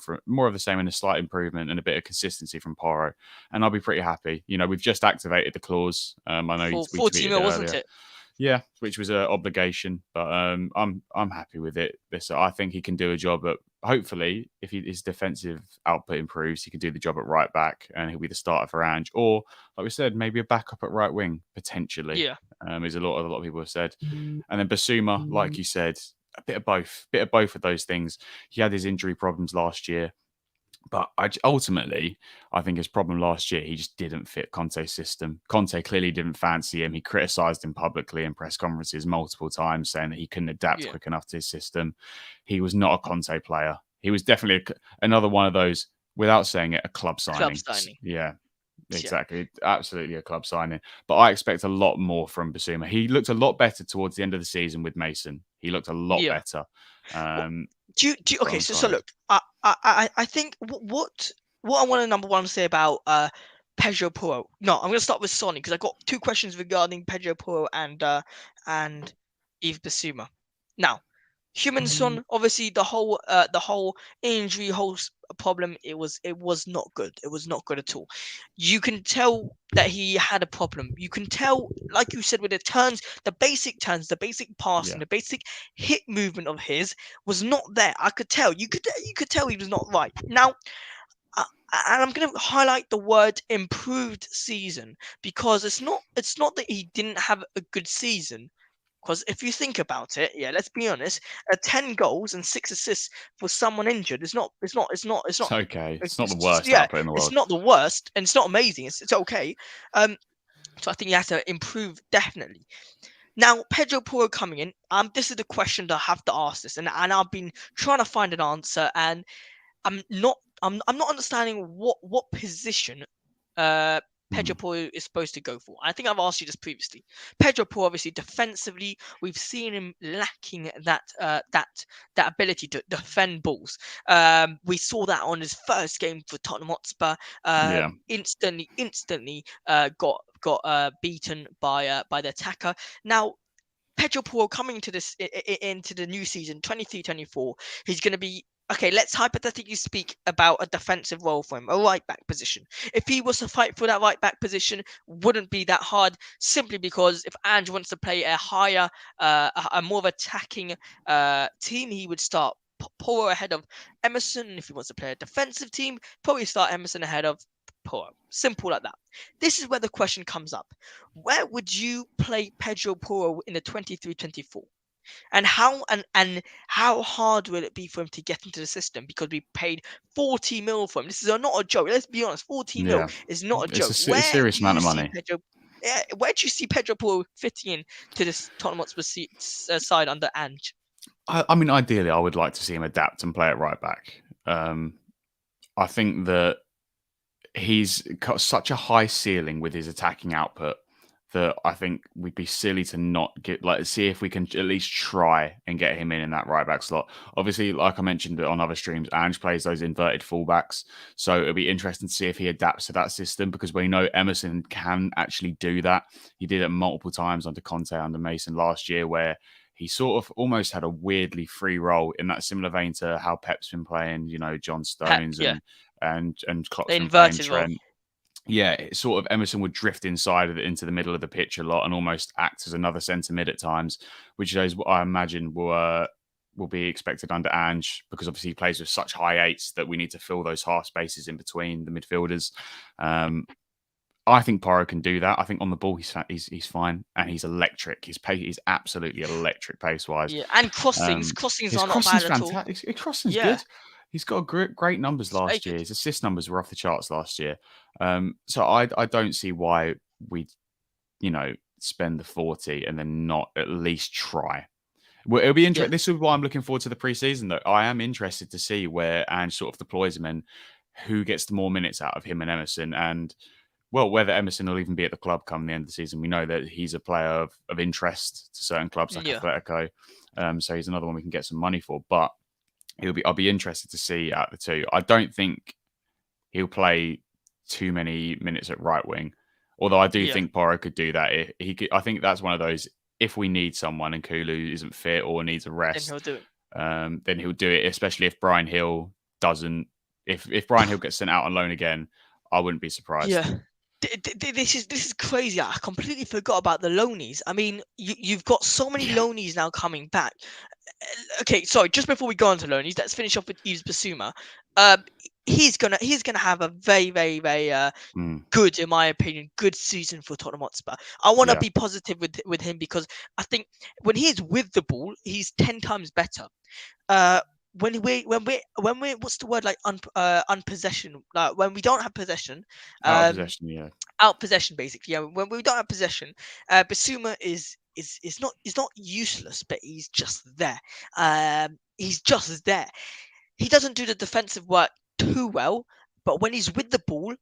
S2: same, and a slight improvement and a bit of consistency from Porro, and I'll be pretty happy. We've just activated the clause. I know
S1: For
S2: we
S1: 40
S2: tweeted it
S1: mil, wasn't
S2: earlier.
S1: it?
S2: Yeah, which was an obligation, but I'm happy with it. I think he can do a job at. Hopefully, if his defensive output improves, he can do the job at right back, and he'll be the starter for Ange, or like we said, maybe a backup at right wing potentially.
S1: Yeah,
S2: Is a lot of people have said, and then Basuma, like you said, bit of both of those things. He had his injury problems last year. But ultimately, I think his problem last year, he just didn't fit Conte's system. Conte clearly didn't fancy him. He criticised him publicly in press conferences multiple times, saying that he couldn't adapt
S1: yeah.
S2: quick enough to his system. He was not a Conte player. He was definitely another one of those, without saying it, a club
S1: Club
S2: signing.
S1: signing.
S2: Yeah,
S1: Yeah,
S2: exactly. Absolutely a club signing. But I expect a lot more from Basuma. He looked a lot better towards the end of the season with Mason. He looked a lot
S1: yeah.
S2: better.
S1: Well,
S2: Um,
S1: okay, so
S2: sorry.
S1: look, I think what I want to number one say about Pedro Porro. No, I'm gonna start with Sonny because I got two questions regarding Pedro Porro and Yves Bissouma. Now, Humanson, obviously the whole injury problem, it was not good. It was not good at all. You can tell that he had a problem. You can tell, like you said, with the turns, the basic passing,
S2: Yeah.
S1: the basic hit movement of his was not there. I could tell. You could tell he was not right. Now, uh, and I'm going to highlight the word improved season because it's not that he didn't have a good season. Because if you think about it, yeah, let's be honest, 10 goals and 6 assists for someone injured is not, it's
S2: It's
S1: not,
S2: okay. It's not the
S1: just,
S2: worst
S1: yeah,
S2: output in the
S1: it's
S2: world.
S1: not the worst and it's not amazing. It's okay. Um, so I think he has to improve definitely. Now, Pedro Porro coming in, this is the question that I have to ask this, and I've been trying to find an answer, and I'm not understanding what position uh Pedro
S2: Mm.
S1: Porro is supposed to go for. I think I've asked you this previously. Pedro Porro, obviously defensively, we've seen him lacking that ability to defend balls. We saw that on his first game for Tottenham Hotspur.
S2: Yeah.
S1: Instantly got beaten by the attacker. Now, Pedro Porro coming to into the new season 23-24, he's going to be okay. Let's hypothetically speak about a defensive role for him, a right back position. If he was to fight for that right back position, wouldn't be that hard. Simply because if Ange wants to play a higher, a more of attacking team, he would start Porro ahead of Emerson. If he wants to play a defensive team, probably start Emerson ahead of Porro. Simple like that. This is where the question comes up. Where would you play Pedro Porro in the 23-24? And how hard will it be for him to get into the system? Because we paid 40 mil for him. This is not a joke. Let's be honest. 40 mil
S2: Yeah.
S1: is not a
S2: It's
S1: joke.
S2: a
S1: Where
S2: serious
S1: do
S2: amount
S1: you
S2: of
S1: see
S2: money.
S1: Pedro? Yeah, where do you see Pedro Porro fitting in to this Tottenham Hotspur side under Ange?
S2: I mean, ideally, I would like to see him adapt and play at right back. I think that he's got such a high ceiling with his attacking output that I think we'd be silly to not see if we can at least try and get him in that right back slot. Obviously, like I mentioned on other streams, Ange plays those inverted fullbacks, so it'll be interesting to see if he adapts to that system because we know Emerson can actually do that. He did it multiple times under Conte, under Mason last year, where he sort of almost had a weirdly free role in that similar vein to how Pep's been playing, John
S1: Pep,
S2: Stones
S1: yeah,
S2: and
S1: the
S2: Klopp's been playing
S1: inverted role.
S2: Trent. Yeah, it's sort of Emerson would drift inside of into the middle of the pitch a lot and almost act as another centre mid at times, which is what I imagine will be expected under Ange, because obviously he plays with such high eights that we need to fill those half spaces in between the midfielders. I think Porro can do that. I think on the ball he's fine, and he's electric. His pace is absolutely electric pace wise.
S1: Yeah, and crossings
S2: His
S1: are not bad
S2: crossing's
S1: at all.
S2: fantastic. His crossing's
S1: Yeah,
S2: good. He's got great numbers
S1: it's very
S2: last year.
S1: good.
S2: His assist numbers were off the charts last year. So I don't see why we spend the 40 and then not at least try. Well, it'll be
S1: Yeah,
S2: interesting. This is why I'm looking forward to the preseason, though. I am interested to see where Ange sort of deploys him and who gets the more minutes out of him and Emerson, and well, whether Emerson will even be at the club come the end of the season. We know that he's a player of interest to certain clubs like
S1: yeah,
S2: Atletico, so he's another one we can get some money for. But I'll be interested to see out the two. I don't think he'll play too many minutes at right wing, although I do
S1: yeah.
S2: think Porro could do that. He could, I think that's one of those. If we need someone and Kulu isn't fit or needs a
S1: Then he'll
S2: rest,
S1: do
S2: then he'll do it. Especially if Brian Hill doesn't. If Brian Hill
S1: it.
S2: gets sent out on loan again, I wouldn't be surprised.
S1: Yeah. This is crazy. I completely forgot about the loanies. I mean, you've got so many
S2: Yeah.
S1: loanies now coming back. Okay, sorry. Just before we go on to loanies, let's finish off with Yves Basuma. Um, he's gonna have a very
S2: Mm,
S1: good, in my opinion, good season for Tottenham Hotspur. I want to
S2: yeah.
S1: be positive with him because I think when he's with the ball, he's 10 times better. Uh, when we what's the word, like unpossession, like when we don't have possession,
S2: Out of
S1: um
S2: possession, yeah.
S1: out possession basically. Yeah, when we don't have possession, Basuma is not useless, but he's just there. He's just there. He doesn't do the defensive work too well, but when he's with the ball,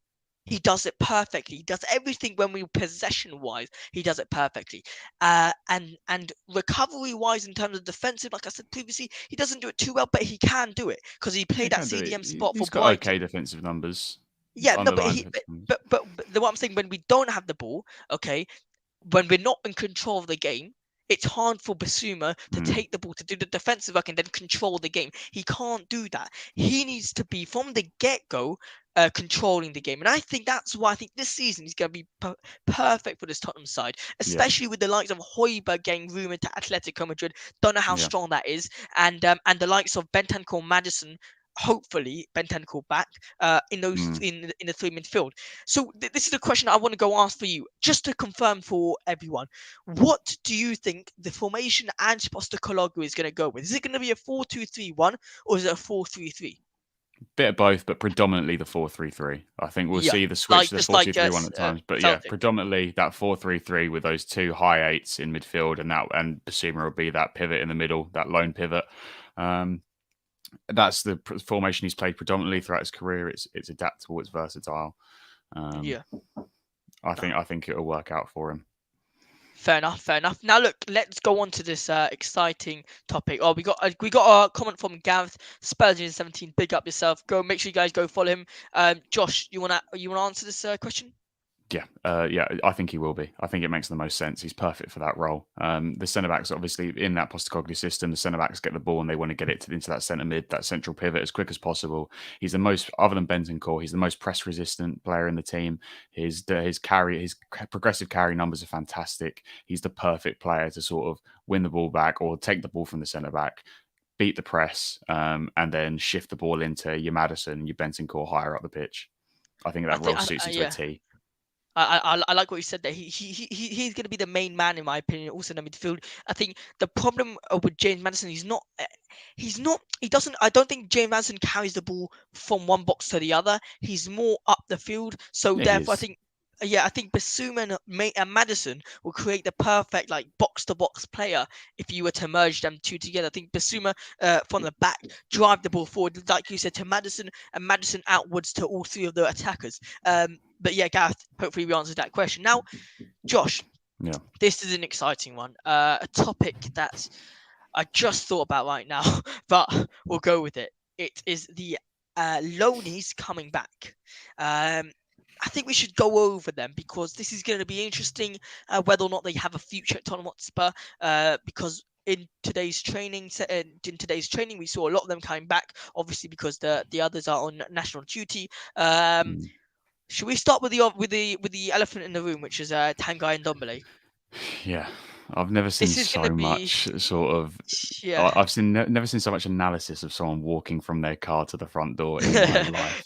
S1: he does it perfectly. He does everything when we possession wise. He does it perfectly. And recovery wise, in terms of defensive, like I said previously, he doesn't do it too well, but he can do it because he
S2: Yeah,
S1: played that
S2: can do it.
S1: CDM spot for
S2: He's got
S1: Brighton.
S2: okay defensive numbers.
S1: Yeah, no, but
S2: Underlying
S1: he,
S2: defensive numbers.
S1: but what I'm saying, when we don't have the ball, okay, when we're not in control of the game, it's hard for Basuma to
S2: Mm,
S1: take the ball to do the defensive work and then control the game. He can't do that. He needs to be from the get-go controlling the game, and I think that's why I think this season is going to be perfect for this Tottenham side,
S2: yeah,
S1: especially with the likes of Højbjerg getting rumored to Atletico Madrid. Don't know how
S2: yeah.
S1: strong that is, and the likes of Bentancur, Madison. Hopefully, Bentancur back
S2: Mm.
S1: in the three midfield. So this is a question I want to go ask for you, just to confirm for everyone. What do you think the formation Ange Postecoglou is going to go with? Is it going to be a 4-2-3-1 or is it a 4-3-3?
S2: Bit of both, but predominantly the 4-3-3. I think we'll
S1: Yeah,
S2: see the switch
S1: like
S2: to the
S1: just like
S2: 4-2-3-1 at times. But yeah,
S1: Celtic.
S2: predominantly that 4-3-3 with those two high eights in midfield, and Basuma will be that pivot in the middle, that lone pivot. Um, that's the formation he's played predominantly throughout his career. It's adaptable, it's versatile. Um,
S1: Yeah.
S2: I think it'll work out for him.
S1: Fair enough, fair enough. Now look, let's go on to this exciting topic. Oh, we got a comment from Gareth Spurs 17. Big up yourself. Go, make sure you guys go follow him. Josh, you wanna answer this question?
S2: Yeah, I think he will be. I think it makes the most sense. He's perfect for that role. The centre backs, obviously, in that Postecoglou system, the centre backs get the ball and they want to get it into that centre mid, that central pivot as quick as possible. He's the most, other than Bentancur, he's the most press resistant player in the team. His progressive carry numbers are fantastic. He's the perfect player to sort of win the ball back or take the ball from the centre back, beat the press, and then shift the ball into your Madison, your Bentancur higher up the pitch. I think
S1: I
S2: that
S1: think,
S2: role suits him to a
S1: yeah.
S2: T.
S1: I like what you said there. He's going to be the main man in my opinion. Also in the midfield, I think the problem with James Madison, he doesn't. I don't think James Madison carries the ball from one box to the other. He's more up the field. So
S2: Yeah, he
S1: therefore, I
S2: is.
S1: think. Yeah, I think Basuma and Madison will create the perfect like box to box player if you were to merge them two together. I think Basuma from the back drive the ball forward, like you said, to Madison, and Madison outwards to all three of the attackers. But yeah, Gareth, hopefully we answered that question. Now, Josh,
S2: Yeah.
S1: this is an exciting one. A topic that I just thought about right now, but we'll go with it. It is the loanies coming back. I think we should go over them because this is going to be interesting, whether or not they have a future at Tottenham Hotspur. Because in today's training, we saw a lot of them coming back, obviously because the others are on national duty. Um,
S2: Mm.
S1: should we start with the elephant in the room, which is Tanguy and Dombele?
S2: Yeah, I've never seen
S1: This is gonna
S2: so
S1: be,
S2: much sort of.
S1: yeah.
S2: I've seen never seen so much analysis of someone walking from their car to the front door in my life.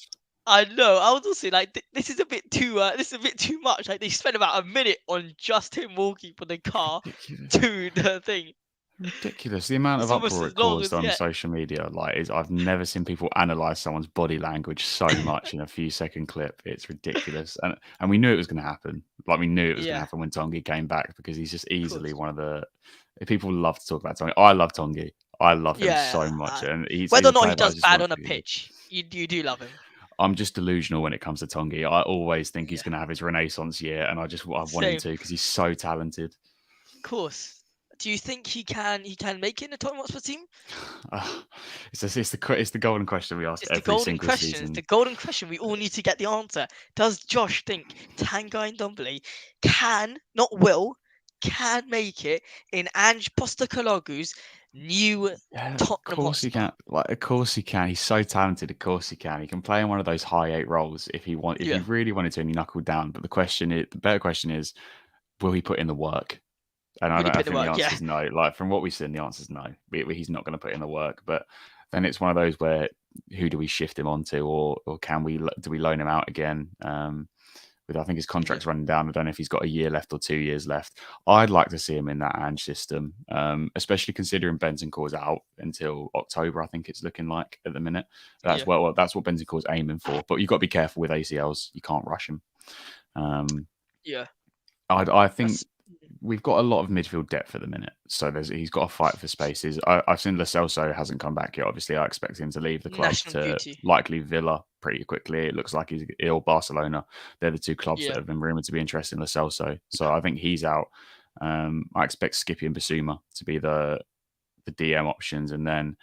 S1: I know. I was also like, this is a bit too. This is a bit too much. Like they spent about a minute on just him walking from the car
S2: Ridiculous.
S1: to the thing.
S2: Ridiculous. The amount of
S1: It's almost
S2: uproar
S1: as
S2: it
S1: long
S2: caused
S1: as,
S2: on
S1: yeah,
S2: social media, like, is I've never seen people analyze someone's body language so much in a few second clip. It's ridiculous, and we knew it was going to happen. Like we knew it was going to
S1: yeah,
S2: happen when Tongi came back because he's just
S1: of
S2: easily
S1: course,
S2: one of the people love to talk about Tongi. I love Tongi. I love him so
S1: yeah.
S2: much, and he's
S1: Whether
S2: a
S1: or not he
S2: player that I
S1: does
S2: just
S1: bad
S2: want
S1: on
S2: to
S1: a
S2: be.
S1: pitch, you do love him.
S2: I'm just delusional when it comes to Tongi. I always think he's
S1: Yeah,
S2: going to have his renaissance year, and I want him
S1: same,
S2: to because he's so talented.
S1: of course. Do you think he can make it in the Tottenham Hotspur team?
S2: Uh, it's the golden question we ask
S1: It's the
S2: every
S1: golden
S2: single
S1: question. It's
S2: season.
S1: the golden question. We all need to get the answer. Does Josh think Tanguy Ndombele can, not will, can make it in Ange Postecoglou's new
S2: Yeah, of
S1: Tottenham
S2: course he
S1: Hotspur?
S2: can. Like, of course he can. He's so talented. Of course he can. He can play in one of those high eight roles if he want. If he
S1: Yeah.
S2: really wanted to, and he knuckled down. But the better question is, will he put in the work? And
S1: Will he
S2: I
S1: put in the
S2: think the
S1: work?
S2: answer
S1: Yeah.
S2: is no. Like from what we've seen, the answer is no. He's not going to put in the work. But then it's one of those where who do we shift him onto, or can we do we loan him out again? With I think his
S1: Yeah.
S2: contract's running down. I don't know if he's got a year left or 2 years left. I'd like to see him in that Ange system, especially considering Bentancur's out until October. I think it's looking like at the minute.
S1: Yeah.
S2: That's what Bentancur's aiming for. But you've got to be careful with ACLs. You can't rush him. Um,
S1: Yeah.
S2: I think
S1: That's
S2: we've got a lot of midfield depth at the minute, so he's got to fight for spaces. I've seen Lo Celso hasn't come back yet. Obviously, I expect him to leave the club
S1: national
S2: to
S1: duty.
S2: likely Villa pretty quickly. It looks like he's ill. Barcelona, they're the two clubs that
S1: Yeah.
S2: have been rumored to be interested in Lo Celso. So I think he's out. I expect Skippy and Basuma to be the DM options, and then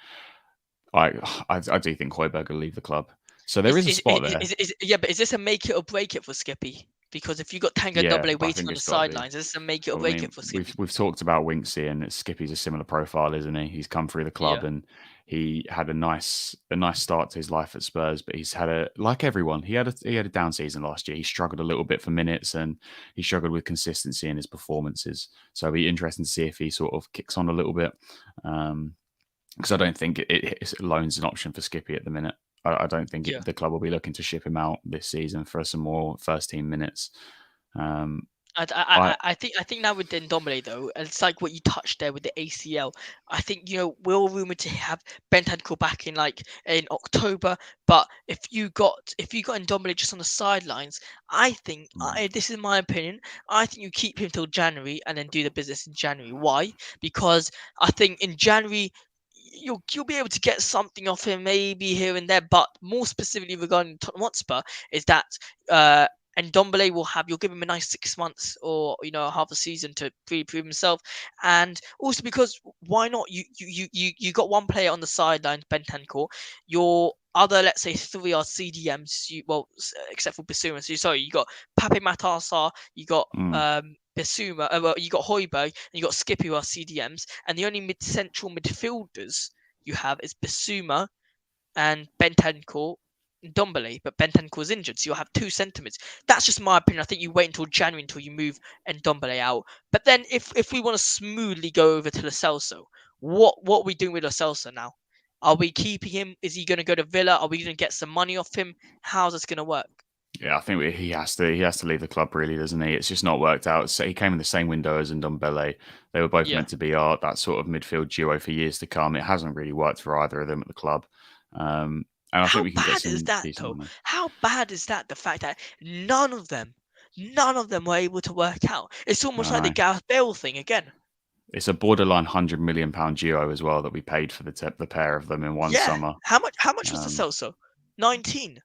S2: I I do think Højbjerg will leave the club. So there
S1: Is
S2: is a
S1: is,
S2: spot there.
S1: yeah, but is this a make it or break it for Skippy? Because if you got Tango and
S2: Yeah,
S1: Ndombele
S2: I
S1: waiting
S2: think
S1: on the
S2: it's got to be.
S1: sidelines, is this a make it or
S2: I
S1: break it
S2: mean,
S1: for
S2: we've
S1: Skippy?
S2: we've talked about Winksy and Skippy's a similar profile, isn't he? He's come through the club
S1: Yeah.
S2: and he had a nice start to his life at Spurs, but he's had a like everyone. He had a down season last year. He struggled a little bit for minutes and he struggled with consistency in his performances. So it'll be interesting to see if he sort of kicks on a little bit. Because I don't think loan's an option for Skippy at the minute. I don't think
S1: Yeah.
S2: the club will be looking to ship him out this season for some more first team minutes. Um, I
S1: I think now with Ndombele though, it's like what you touched there with the ACL. I think we're all rumored to have Bentancur back in October, but if you got Ndombele just on the sidelines, I think this is my opinion. I think you keep him till January and then do the business in January. Why? Because I think in January you'll be able to get something off him maybe here and there, but more specifically regarding Tottenham Hotspur is that uh and Dombele you'll give him a nice 6 months or half a season to prove himself, and also because why not? You got one player on the sidelines, Bentancur. Your other, let's say, three are CDMs. Except for Basuma. So sorry, you got Pape Matarsa, you got
S2: mm,
S1: Basuma, well, you got Højbjerg, and you got Skippy who are CDMs, and the only central midfielders you have is Basuma and Bentancur, Dombele, but Bentancur's injured, so you'll have two centre mids. That's just my opinion. I think you wait until January until you move Ndombele out. But then if we want to smoothly go over to Lo Celso, what are we doing with Lo Celso now? Are we keeping him? Is he going to go to Villa? Are we going to get some money off him? How's this going to work?
S2: Yeah, I think he has to leave the club, really, doesn't he? It's just not worked out. So he came in the same window as Ndombele. They were both
S1: Yeah.
S2: meant to be that sort of midfield duo for years to come. It hasn't really worked for either of them at the club, and I think
S1: How
S2: we can get
S1: bad is
S2: some
S1: that
S2: decent
S1: though?
S2: money.
S1: How bad is that? The fact that none of them were able to work out. It's almost
S2: I
S1: like the
S2: know
S1: Gareth Bale thing again.
S2: it's a borderline £100 million duo as well that we paid for the pair of them in one
S1: Yeah.
S2: summer.
S1: How much was the
S2: Um,
S1: Celso? 19.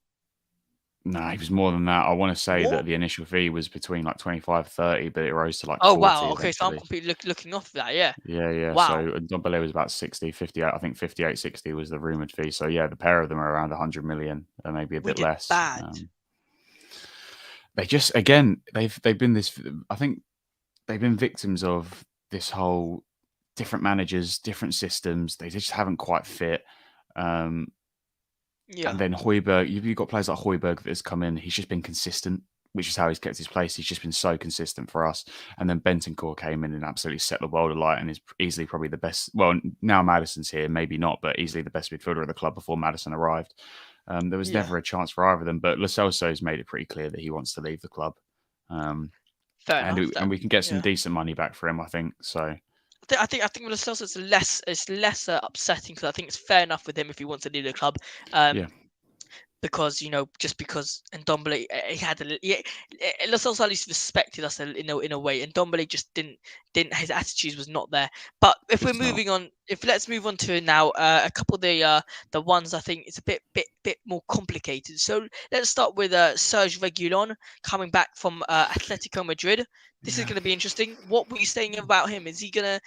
S2: no, he was more than that. I want to say
S1: More?
S2: that the initial fee was between like 25, 30, but it rose to like
S1: Oh
S2: 40
S1: wow. Okay, so I'm
S2: eventually.
S1: completely looking off that. Yeah.
S2: Yeah, yeah.
S1: Wow.
S2: So Dombele was about 60, 58. I think 58, 60 was the rumored fee. So yeah, the pair of them are around 100 million, maybe a
S1: We
S2: bit
S1: did
S2: less.
S1: bad.
S2: They just again they've been this. I think they've been victims of this whole different managers, different systems. They just haven't quite fit. Um,
S1: Yeah.
S2: and then Højbjerg, you've got players like Højbjerg that has come in. He's just been consistent, which is how he's kept his place. He's just been so consistent for us. And then Bentancur came in and absolutely set the world alight and is easily probably the best. Well, now Madison's here, maybe not, but easily the best midfielder of the club before Madison arrived. There was
S1: Yeah.
S2: never a chance for either of them, but Lo Celso's made it pretty clear that he wants to leave the club. Um,
S1: Fair
S2: and,
S1: enough. That.
S2: and we can get some
S1: Yeah.
S2: decent money back for him, I think. So,
S1: I think with Lascelles it's less upsetting because I think it's fair enough with him if he wants to leave the club. Um,
S2: yeah.
S1: because just because Ndombele he had Lascelles at least respected us in a way, and Ndombele just didn't his attitude was not there. But if we're
S2: It's not.
S1: moving on, if let's move on to now a couple of the ones I think it's a bit more complicated. So let's start with Serge Reguilon coming back from Atletico Madrid. This is
S2: Yeah.
S1: going to be interesting. What were you saying about him? Is he gonna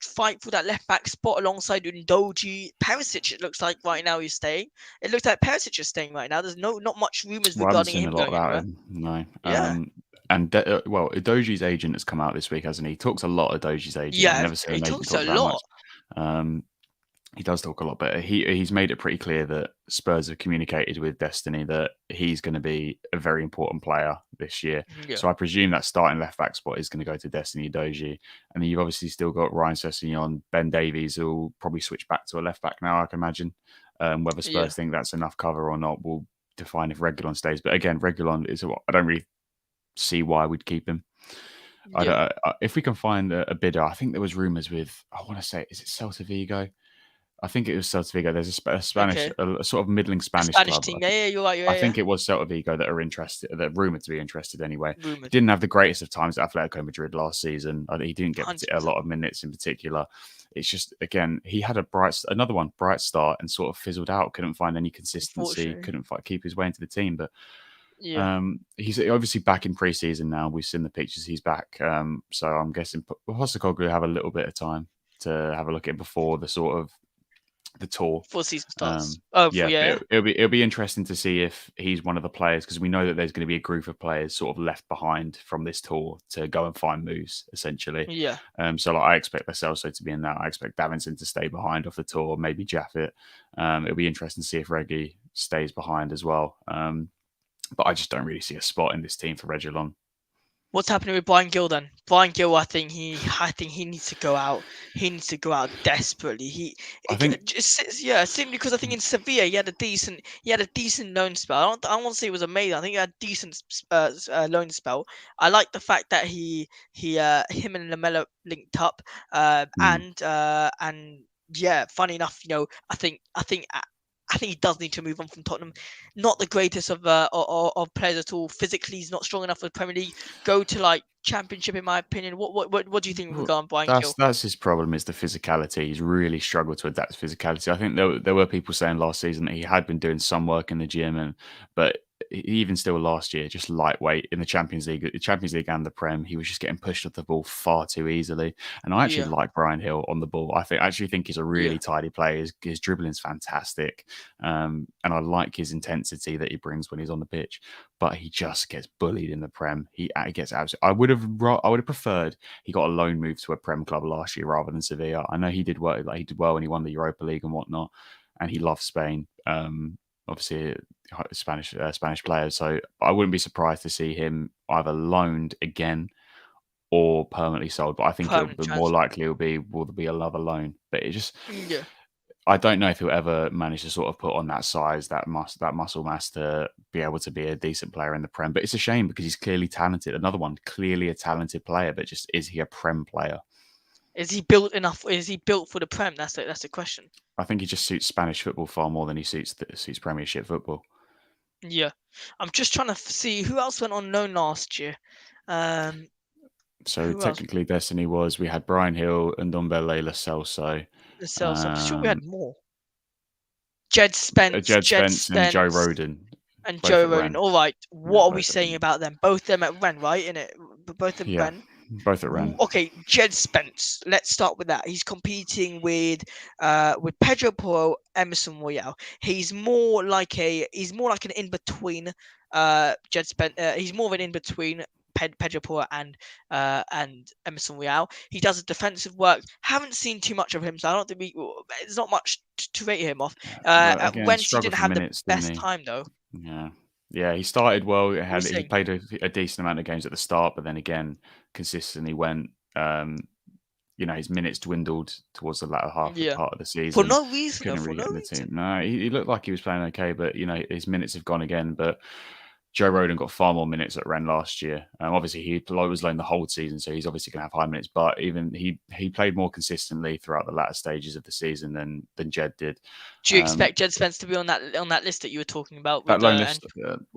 S1: fight for that left back spot alongside Undoji? Perisic, it looks like right now he's staying. It looks like Perisic is staying right now. There's not much rumors
S2: Well, I haven't
S1: regarding
S2: seen a
S1: him
S2: lot
S1: going
S2: about
S1: anywhere.
S2: him. No.
S1: Yeah,
S2: Well, Doji's agent has come out this week, hasn't he? He talks a lot of Doji's agent. I've
S1: yeah,
S2: never seen
S1: he
S2: an agent
S1: talks a
S2: talk that much.
S1: lot.
S2: Um, he does talk a lot, but he's made it pretty clear that Spurs have communicated with Destiny that he's going to be a very important player this year.
S1: Yeah,
S2: So I presume that starting left back spot is going to go to Destiny Doji, and then you've obviously still got Ryan Sessegnon, Ben Davies, who will probably switch back to a left back now. I can imagine. Whether
S1: yeah,
S2: Spurs think that's enough cover or not will define if Reguilon stays. But again, Reguilon is I don't really see why we'd keep him. I
S1: yeah.
S2: don't, if we can find a bidder, I think there was rumours with I want to say is it Celta Vigo? I think it was Celta Vigo. There's a Spanish,
S1: Okay,
S2: a sort of middling
S1: a
S2: Spanish
S1: Spanish
S2: club.
S1: team. Yeah, yeah, you're right.
S2: I
S1: Yeah, yeah.
S2: think it was Celta Vigo that are interested, that are rumored to be interested anyway. He
S1: Rumored,
S2: didn't have the greatest of times at Atletico Madrid last season. He didn't get
S1: hundred
S2: a
S1: percent.
S2: lot of minutes in particular. It's just again he had another bright start and sort of fizzled out. Couldn't find any consistency.
S1: Unfortunately,
S2: Couldn't keep his way into the team. But
S1: yeah.
S2: he's obviously back in pre-season now. We've seen the pictures. He's back. So I'm guessing Postecoglou will have a little bit of time to have a look at it before the sort of the tour.
S1: Before season starts.
S2: Um,
S1: Oh, for
S2: yeah,
S1: yeah, yeah.
S2: it'll be interesting to see if he's one of the players because we know that there's going to be a group of players sort of left behind from this tour to go and find moves essentially.
S1: Yeah.
S2: So like I expect Lo Celso to be in that. I expect Davinson to stay behind off the tour, maybe Jaffet. It'll be interesting to see if Reggie stays behind as well. But I just don't really see a spot in this team for Reguilon.
S1: What's happening with Brian Gill then? Brian Gill, I think he needs to go out. He needs to go out desperately.
S2: I think
S1: Simply because I think in Sevilla he had a decent loan spell. I don't want to say it was amazing. I think he had a decent loan spell. I like the fact that him and Lamella linked up.
S2: mm,
S1: And yeah, funny enough, I think he does need to move on from Tottenham. Not the greatest of players at all. Physically, he's not strong enough for the Premier League. Go to like Championship, in my opinion. What do you think
S2: well,
S1: regarding Brian Gill?
S2: that's his problem is the physicality. He's really struggled to adapt to physicality. I think there were people saying last season that he had been doing some work in the gym, but even still last year, just lightweight in the Champions League and the Prem, he was just getting pushed off the ball far too easily. And I actually
S1: Yeah,
S2: like Brian Hill on the ball. Actually think he's a
S1: yeah.
S2: really tidy player. His dribbling's fantastic, and I like his intensity that he brings when he's on the pitch. But he just gets bullied in the Prem. He gets absolutely. I would have preferred he got a loan move to a Prem club last year rather than Sevilla. I know he did well. Like he did well when he won the Europa League and whatnot, and he loves Spain. Obviously, Spanish players. So I wouldn't be surprised to see him either loaned again or permanently sold. But I think it'll
S1: Permanent
S2: be more
S1: transfer.
S2: likely will be another loan. But it just
S1: Yeah.
S2: I don't know if he'll ever manage to sort of put on that size, that muscle mass to be able to be a decent player in the Prem. But it's a shame because he's clearly talented. Another one, clearly a talented player, but just is he a Prem player?
S1: Is he built enough? Is he built for the Prem? That's the question.
S2: I think he just suits Spanish football far more than he suits Premiership football.
S1: Yeah. I'm just trying to see who else went on loan last year. Um,
S2: So
S1: who else?
S2: technically, Destiny we had Brian Hill and Ndombele Lo Celso,
S1: The sales. I'm sure we had
S2: um,
S1: more. Jed Spence.
S2: Jed
S1: Jed
S2: Spence and Joe
S1: Spence.
S2: Roden,
S1: And
S2: both
S1: Joe
S2: at
S1: Rogan.
S2: Rennes.
S1: All right,
S2: Yeah,
S1: what are we
S2: both at
S1: saying
S2: Rennes.
S1: about them? Both them at Ren, right? In it, both in
S2: Yeah,
S1: Ren.
S2: both at Rennes.
S1: Okay, Jed Spence. Let's start with that. He's competing with Pedro Porro, Emerson Royale. He's more like an in between. Jed Spence. He's more of an in between. Pedro Porro and Emerson Real. He does his defensive work. Haven't seen too much of him, so I don't think there's not much to rate him off.
S2: But again,
S1: When he
S2: struggled
S1: didn't
S2: for
S1: have the
S2: minutes, didn't
S1: best
S2: he?
S1: time though.
S2: Yeah. Yeah, he started well.
S1: What were you
S2: He
S1: saying?
S2: played a decent amount of games at the start, but then again, consistently went. His minutes dwindled towards the latter half of
S1: Yeah,
S2: part of the
S1: for
S2: season.
S1: no reason though.
S2: Couldn't
S1: For
S2: really get
S1: no
S2: in the team.
S1: reason.
S2: No, he looked like he was playing okay, but his minutes have gone again. But Joe Roden got far more minutes at Rennes last year. Obviously, he was loaned the whole season, so he's obviously going to have high minutes. But even he played more consistently throughout the latter stages of the season than Jed did.
S1: Do you
S2: Um,
S1: expect Jed Spence to be on that list that you were talking about
S2: that
S1: with
S2: loan
S1: and
S2: list,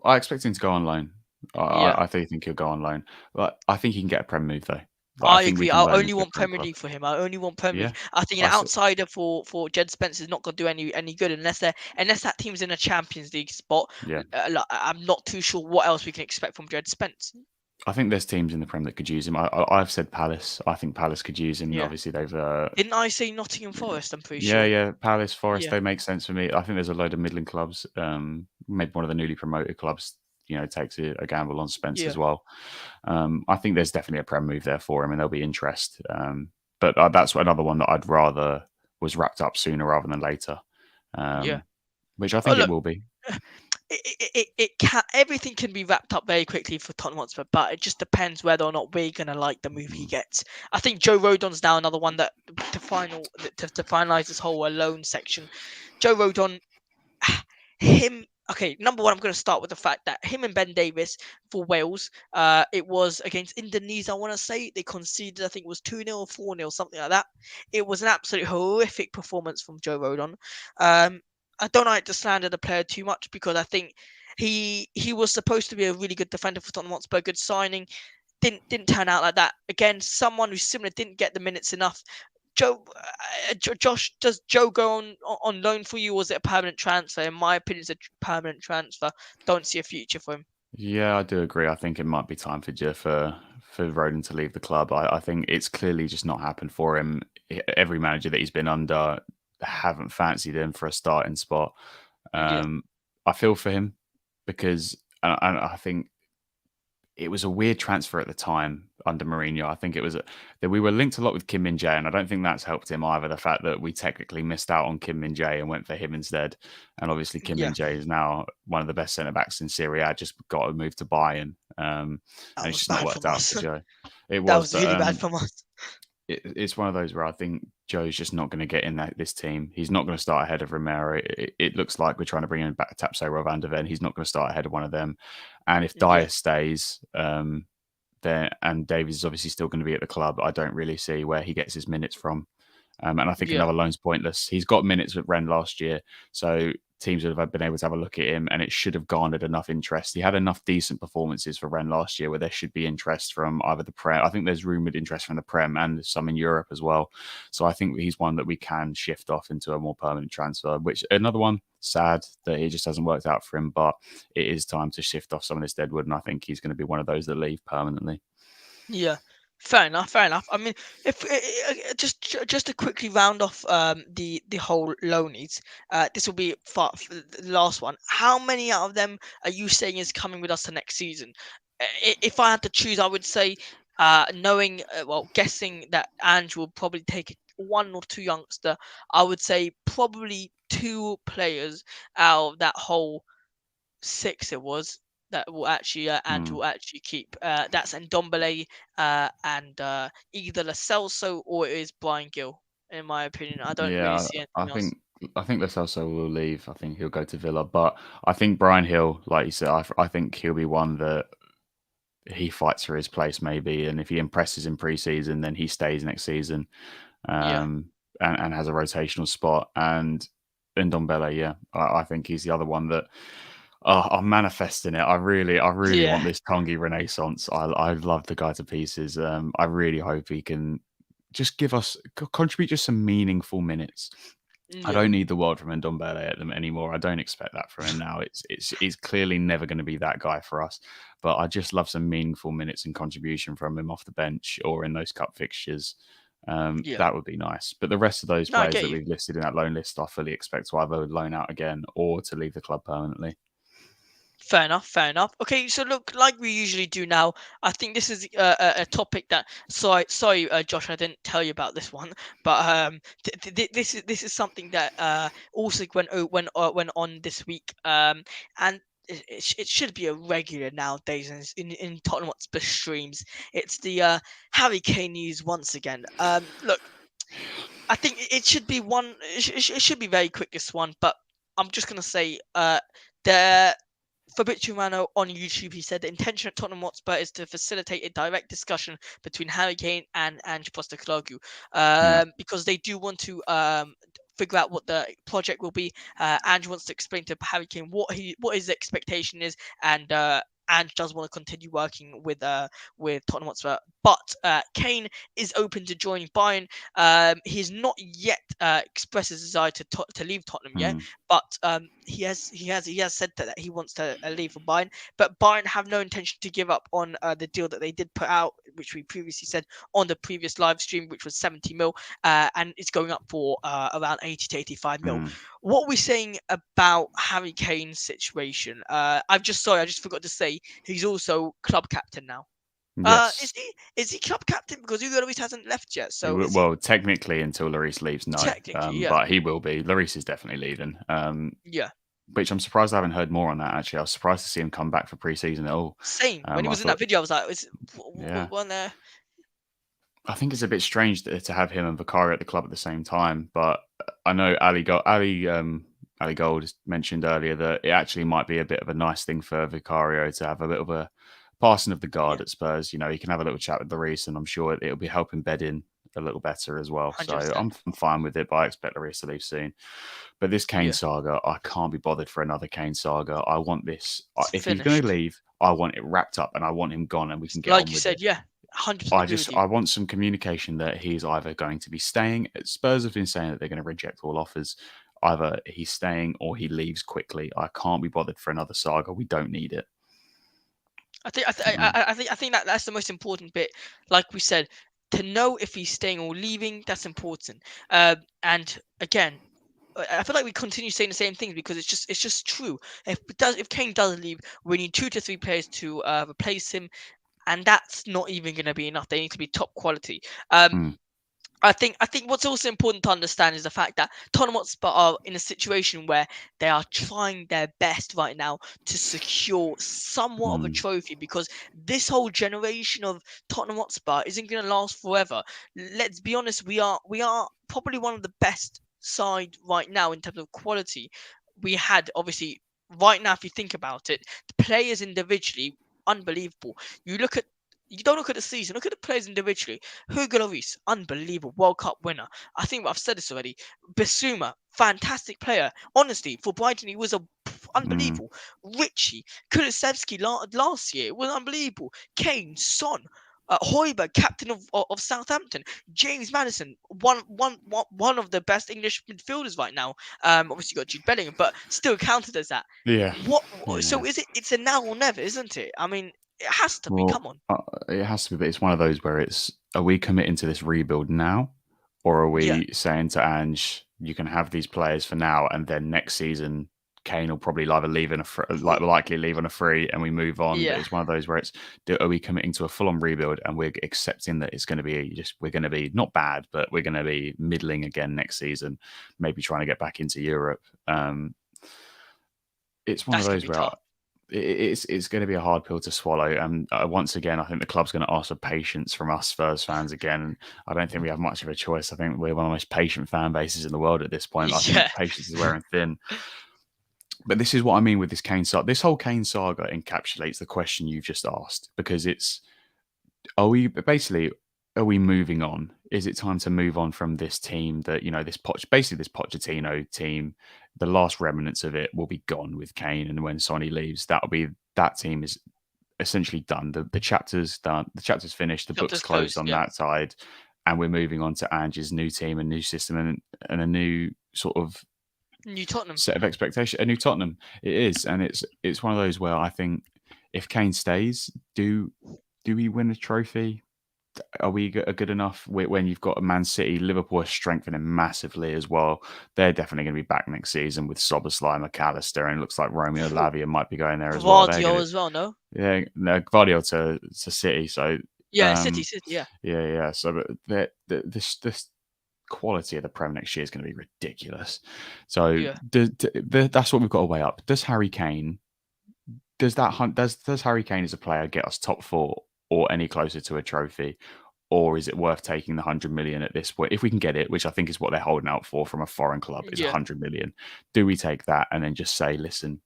S2: I expect him to go on loan.
S1: yeah.
S2: I do think he'll go on loan, but I think he can get a Prem move though. Like, I
S1: I
S2: think we
S1: agree.
S2: can
S1: I
S2: loan him
S1: only
S2: to a
S1: want
S2: Prem
S1: Premier
S2: club.
S1: League for him. I only want Premier
S2: Yeah,
S1: League. I think an
S2: I s-
S1: outsider for Jed Spence is not going to do any good unless that team's in a Champions League spot.
S2: yeah.
S1: I'm not too sure what else we can expect from Jed Spence.
S2: I think there's teams in the Prem that could use him. I've said Palace. I think Palace could use him.
S1: Yeah.
S2: Obviously, they've
S1: Didn't I say Nottingham Forest? I'm pretty
S2: yeah,
S1: sure.
S2: yeah. Palace, Forest,
S1: Yeah.
S2: they make sense for me. I think there's a load of Midland clubs. Maybe one of the newly promoted clubs, takes a gamble on Spence
S1: Yeah.
S2: as well. I think there's definitely a Prem move there for him, and there'll be interest. But that's another one that I'd rather was wrapped up sooner rather than later,
S1: Yeah.
S2: um, which I
S1: Oh
S2: think it
S1: look,
S2: will be.
S1: it can everything can be wrapped up very quickly for Tottenham Hotspur, but it just depends whether or not we're gonna like the move he
S2: Mm.
S1: gets. I think Joe Rodon's now another one that to finalize this whole loan section. Joe Rodon, him. Okay, number one, I'm going to start with the fact that him and Ben Davis for Wales, it was against Indonesia, I want to say. They conceded, I think it was 2-0 or 4-0, something like that. It was an absolute horrific performance from Joe Rodon. I don't like to slander the player too much because I think he was supposed to be a really good defender for Tottenham Hotspur, good signing. Didn't turn out like that. Again, someone who's similar didn't get the minutes enough. Josh, does Joe go on loan for you, or is it a permanent transfer? In my opinion, it's a permanent transfer. Don't see a future for him.
S2: Yeah, I do agree. I think it might be time for for Roden to leave the club. I think it's clearly just not happened for him. Every manager that he's been under haven't fancied him for a starting spot.
S1: Yeah,
S2: Um, I feel for him because and I think it was a weird transfer at the time under Mourinho. I think it was that we were linked a lot with Kim Min Jae, and I don't think that's helped him either. The fact that we technically missed out on Kim Min Jae and went for him instead, and obviously Kim
S1: yeah,
S2: Min Jae is now one of the best centre backs in Serie A. Just got to move to Bayern,
S1: that
S2: and it's
S1: was
S2: just not
S1: bad
S2: worked
S1: from
S2: out
S1: us.
S2: for Joe. It
S1: That
S2: was,
S1: was
S2: but
S1: really bad from us.
S2: it's one of those where I think Joe's just not going to get in this team. He's not going to start ahead of Romero. It looks like we're trying to bring in back Tapso or Van der Ven. He's not going to start ahead of one of them. And if
S1: Yeah,
S2: Dyer stays, there and Davies is obviously still going to be at the club, I don't really see where he gets his minutes from. And I think
S1: yeah,
S2: another loan's pointless. He's got minutes with Rennes last year, so teams would have been able to have a look at him, and it should have garnered enough interest. He had enough decent performances for Rennes last year where there should be interest from either the Prem. I think there's rumoured interest from the Prem and some in Europe as well. So I think he's one that we can shift off into a more permanent transfer, which another one, sad that it just hasn't worked out for him, but it is time to shift off some of this deadwood, and I think he's going to be one of those that leave permanently.
S1: yeah. Fair enough. Fair enough. I mean, if just to quickly round off the whole loanies, this will be the last one. How many out of them are you saying is coming with us to next season? If I had to choose, I would say, knowing, guessing that Ange will probably take one or two youngster, I would say probably two players out of that whole six it was that will actually and
S2: Hmm.
S1: will actually keep. That's Ndombele and either Lo Celso or it is Brian Gill. In my opinion, I don't really
S2: Yeah,
S1: see
S2: I
S1: anything else.
S2: think I think Lo Celso will leave. I think he'll go to Villa, but I think Brian Hill, like you said, I think he'll be one that he fights for his place maybe, and if he impresses in pre-season, then he stays next season,
S1: Yeah,
S2: um, and has a rotational spot. And Ndombele, yeah, I think he's the other one that I'm manifesting it. I really
S1: yeah,
S2: want this Tongi renaissance. I love the guy to pieces. I really hope he can just give us contribute just some meaningful minutes. I
S1: yeah,
S2: don't need the world from Ndombele at them anymore. I don't expect that from him now. It's clearly never going to be that guy for us. But I just love some meaningful minutes and contribution from him off the bench or in those cup fixtures.
S1: yeah.
S2: That would be nice. But the rest of those
S1: No, I
S2: players
S1: get
S2: that
S1: you.
S2: we've listed in that loan list, I fully expect to either loan out again or to leave the club permanently.
S1: Fair enough, fair enough. Okay, so look, like we usually do now, I think this is a topic that. Sorry, Josh, I didn't tell you about this one, but this is something that also went on this week, and it should be a regular nowadays in Tottenham Hotspur streams. It's the Harry Kane news once again. Look, I think it should be one. It should be very quick, this one, but I'm just gonna say the Fabrizio Romano on YouTube, he said the intention of Tottenham Hotspur is to facilitate a direct discussion between Harry Kane and Ange Postecoglou,
S2: Mm,
S1: because they do want to figure out what the project will be. Ange wants to explain to Harry Kane what his expectation is, and Ange does want to continue working with Tottenham Hotspur, but Kane is open to joining Bayern. He's not yet expressed his desire to leave Tottenham yet,
S2: mm,
S1: but he has said that he wants to leave for Bayern. But Bayern have no intention to give up on the deal that they did put out, which we previously said on the previous live stream, which was 70 mil, and it's going up for around 80 to 85 mil.
S2: mm.
S1: What are we saying about Harry Kane's situation? I just forgot to say he's also club captain now. Is
S2: Yes.
S1: he club captain because Hugo Lloris hasn't left yet? So is he
S2: Well, technically, until Lloris leaves, no.
S1: technically? Yeah,
S2: But he will be. Lloris is definitely leaving.
S1: yeah.
S2: Which I'm surprised I haven't heard more on that. Actually, I was surprised to see him come back for pre-season at all.
S1: Same. When he
S2: I
S1: was in that
S2: thought,
S1: video, I was like, "Is
S2: yeah,
S1: one there?"
S2: I think it's a bit strange to have him and Vicario at the club at the same time. But I know Ali Gold mentioned earlier that it actually might be a bit of a nice thing for Vicario to have a bit of a passing of the
S1: Yeah,
S2: guard at Spurs. You know, he can have a little chat with Lloris, and I'm sure it'll be helping bed in a little better as well. So
S1: 100%.
S2: I'm fine with it, but I expect Lloris to leave soon. But this Kane
S1: Yeah,
S2: saga, I can't be bothered for another Kane saga. I want this.
S1: it's
S2: If he's going to
S1: finished.
S2: leave, I want it wrapped up, and I want him gone, and we can get
S1: Like
S2: on
S1: you
S2: with
S1: said,
S2: it.
S1: yeah, 100% agree with you.
S2: I want some communication that he's either going to be staying. Spurs have been saying that they're going to reject all offers. Either he's staying or he leaves quickly. I can't be bothered for another saga. We don't need it. Mm,
S1: I think that that's the most important bit. Like we said, to know if he's staying or leaving, that's important. And again, I feel like we continue saying the same things because it's just true. If Kane does leave, we need 2 to 3 players to replace him, and that's not even going to be enough. They need to be top quality. Um,
S2: mm,
S1: I think what's also important to understand is the fact that Tottenham Hotspur are in a situation where they are trying their best right now to secure somewhat of a
S2: mm,
S1: trophy, because this whole generation of Tottenham Hotspur isn't going to last forever. Let's be honest, we are probably one of the best side right now in terms of quality. We had, obviously, right now, if you think about it, the players individually unbelievable. You look at you don't look at the season, look at the players individually. Hugo Lloris, unbelievable World Cup winner. I think I've said this already. Basuma, fantastic player. Honestly, for Brighton, he was
S2: mm.
S1: unbelievable. Richie, Kulusevski last year was unbelievable. Kane, Son, Hoiberg, captain of Southampton. James Madison, one of the best English midfielders right now. Obviously you got Jude Bellingham, but still counted as that.
S2: Yeah,
S1: What?
S2: yeah.
S1: So is it? It's a now or never, isn't it? I mean, it has to be.
S2: Well,
S1: Come on.
S2: it has to be, but it's one of those where it's: are we committing to this rebuild now, or are
S1: Yeah.
S2: we saying to Ange, you can have these players for now, and then next season Kane will probably either leave in a like likely leave on a free, and we move on. But
S1: Yeah.
S2: it's one of those where it's: are we committing to a full on rebuild, and we're accepting that it's going to be just we're going to be not bad, but we're going to be middling again next season, maybe trying to get back into Europe. It's one of
S1: That's gonna
S2: those
S1: be
S2: where
S1: tough.
S2: it's going to be a hard pill to swallow. And once again, I think the club's going to ask for patience from us Spurs fans again. And I don't think we have much of a choice. I think we're one of the most patient fan bases in the world at this point. I think
S1: Yeah.
S2: patience is wearing thin. But this is what I mean with this Kane saga. This whole Kane saga encapsulates the question you've just asked, because it's: are we basically are we moving on? Is it time to move on from this team that, basically this Pochettino team? The last remnants of it will be gone with Kane, and when Sonny leaves, that team is essentially done. The chapter's done. The chapter's finished. The book's
S1: Chapter's
S2: closed
S1: closed.
S2: on
S1: Yeah.
S2: that side, and we're moving on to Ange's new team, a new system, and a new sort of
S1: New Tottenham.
S2: set of expectation. A new Tottenham. It is, and it's one of those where I think if Kane stays, do we win a trophy? are we good enough when you've got a Man City? Liverpool are strengthening massively as well. They're definitely going to be back next season with Soboslai, McAllister, and it looks like Romeo Lavia might be going there as well. They're
S1: Guardiola
S2: going
S1: as well, no?
S2: yeah, no, Guardiola to City. So
S1: Yeah, City,
S2: um,
S1: City, yeah.
S2: yeah. So but this quality of the Prem next year is going to be ridiculous. So
S1: Yeah.
S2: that's what we've got to weigh up. Does Harry Kane does Harry Kane as a player get us top four or any closer to a trophy? Or is it worth taking the 100 million at this point? If we can get it, which I think is what they're holding out for from a foreign club, is
S1: Yeah.
S2: 100 million. Do we take that and then just say, listen,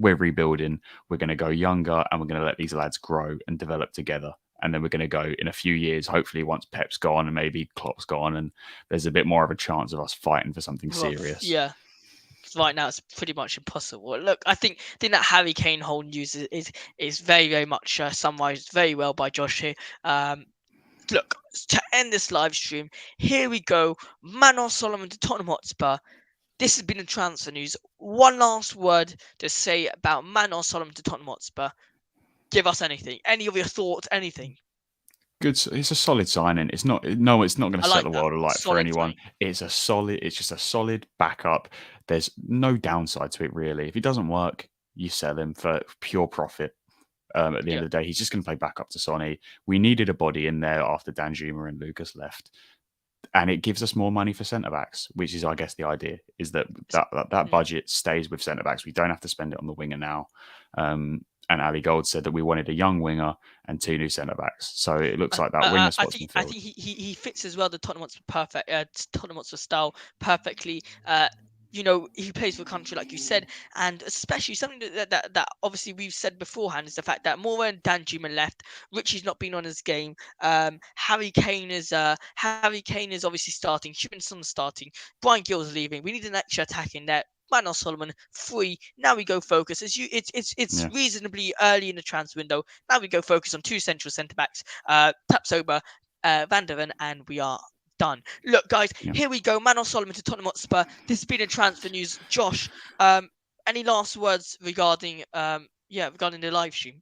S2: we're rebuilding, we're going to go younger and we're going to let these lads grow and develop together. And then we're going to go in a few years, hopefully once Pep's gone and maybe Klopp's gone, and there's a bit more of a chance of us fighting for something
S1: Well,
S2: serious.
S1: yeah. Right now it's pretty much impossible. Look, I think that Harry Kane whole news is very very much summarized very well by Josh here. Look, to end this live stream, here we go. Manor Solomon to Tottenham Hotspur. This has been the transfer news. One last word to say about Manor Solomon to Tottenham Hotspur. Give us anything. Any of your thoughts? Anything?
S2: Good. It's a solid signing. It's not. No, it's not going to
S1: I
S2: set
S1: like
S2: the
S1: that.
S2: world alight for
S1: Solid
S2: anyone.
S1: signing.
S2: It's a solid. It's just a solid backup. There's no downside to it really. If it doesn't work, you sell him for pure profit. At the end
S1: Yeah.
S2: of the day, he's just going to play backup to Sonny. We needed a body in there after Danjuma and Lucas left, and it gives us more money for centre backs, which is, I guess, the idea is that that
S1: Mm.
S2: budget stays with centre backs. We don't have to spend it on the winger now. And Ali Gold said that we wanted a young winger and two new centre backs. So it looks like that winger
S1: I
S2: spot's
S1: think
S2: been
S1: I
S2: filled.
S1: think he fits as well the Tottenham Hotspur perfect Tottenham Hotspur style perfectly. He plays for a country like you said, and especially something that obviously we've said beforehand is the fact that Moura and Danjuma left. Richie's not been on his game. Harry Kane is obviously starting. Humanson's starting. Brian Gill's leaving. We need an extra attack in there. Manuel Solomon free. Now we go focus. It's
S2: Yeah,
S1: reasonably early in the transfer window. Now we go focus on two central centre backs, Tapsoba, Van der Ven, and we are done. Look, guys,
S2: yeah.
S1: here we go. Manuel Solomon to Tottenham Hotspur. This has been a transfer news. Josh, any last words regarding the live stream?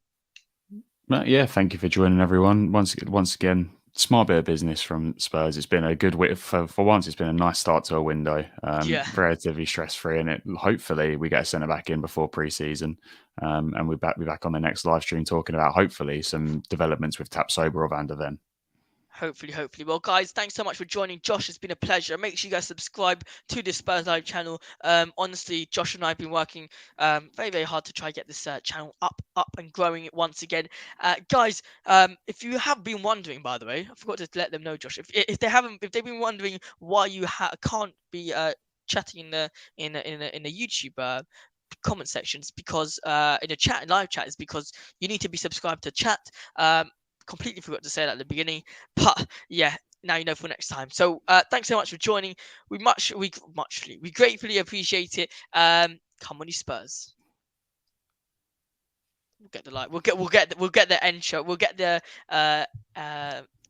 S2: Yeah, thank you for joining everyone. Once again, smart bit of business from Spurs. It's been a good for once. It's been a nice start to a window,
S1: Yeah.
S2: relatively stress free, and hopefully we get a centre back in before pre-season, and we're back on the next live stream talking about hopefully some developments with Tapsoba or Van der Ven.
S1: Hopefully. Well, guys, thanks so much for joining. Josh, it's been a pleasure. Make sure you guys subscribe to the Spurs Live channel. Honestly, Josh and I have been working very, very hard to try get this channel up and growing it once again. Guys, if you have been wondering, by the way, I forgot to let them know, Josh. If they've been wondering why you can't be chatting in the YouTube comment sections because in the chat live chat is because you need to be subscribed to chat. Completely forgot to say that at the beginning, but yeah, now you know for next time. So thanks so much for joining. We gratefully appreciate it. Come on, you Spurs. We'll get the like. We'll get the end show. We'll get the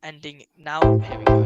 S1: ending now. Here we go.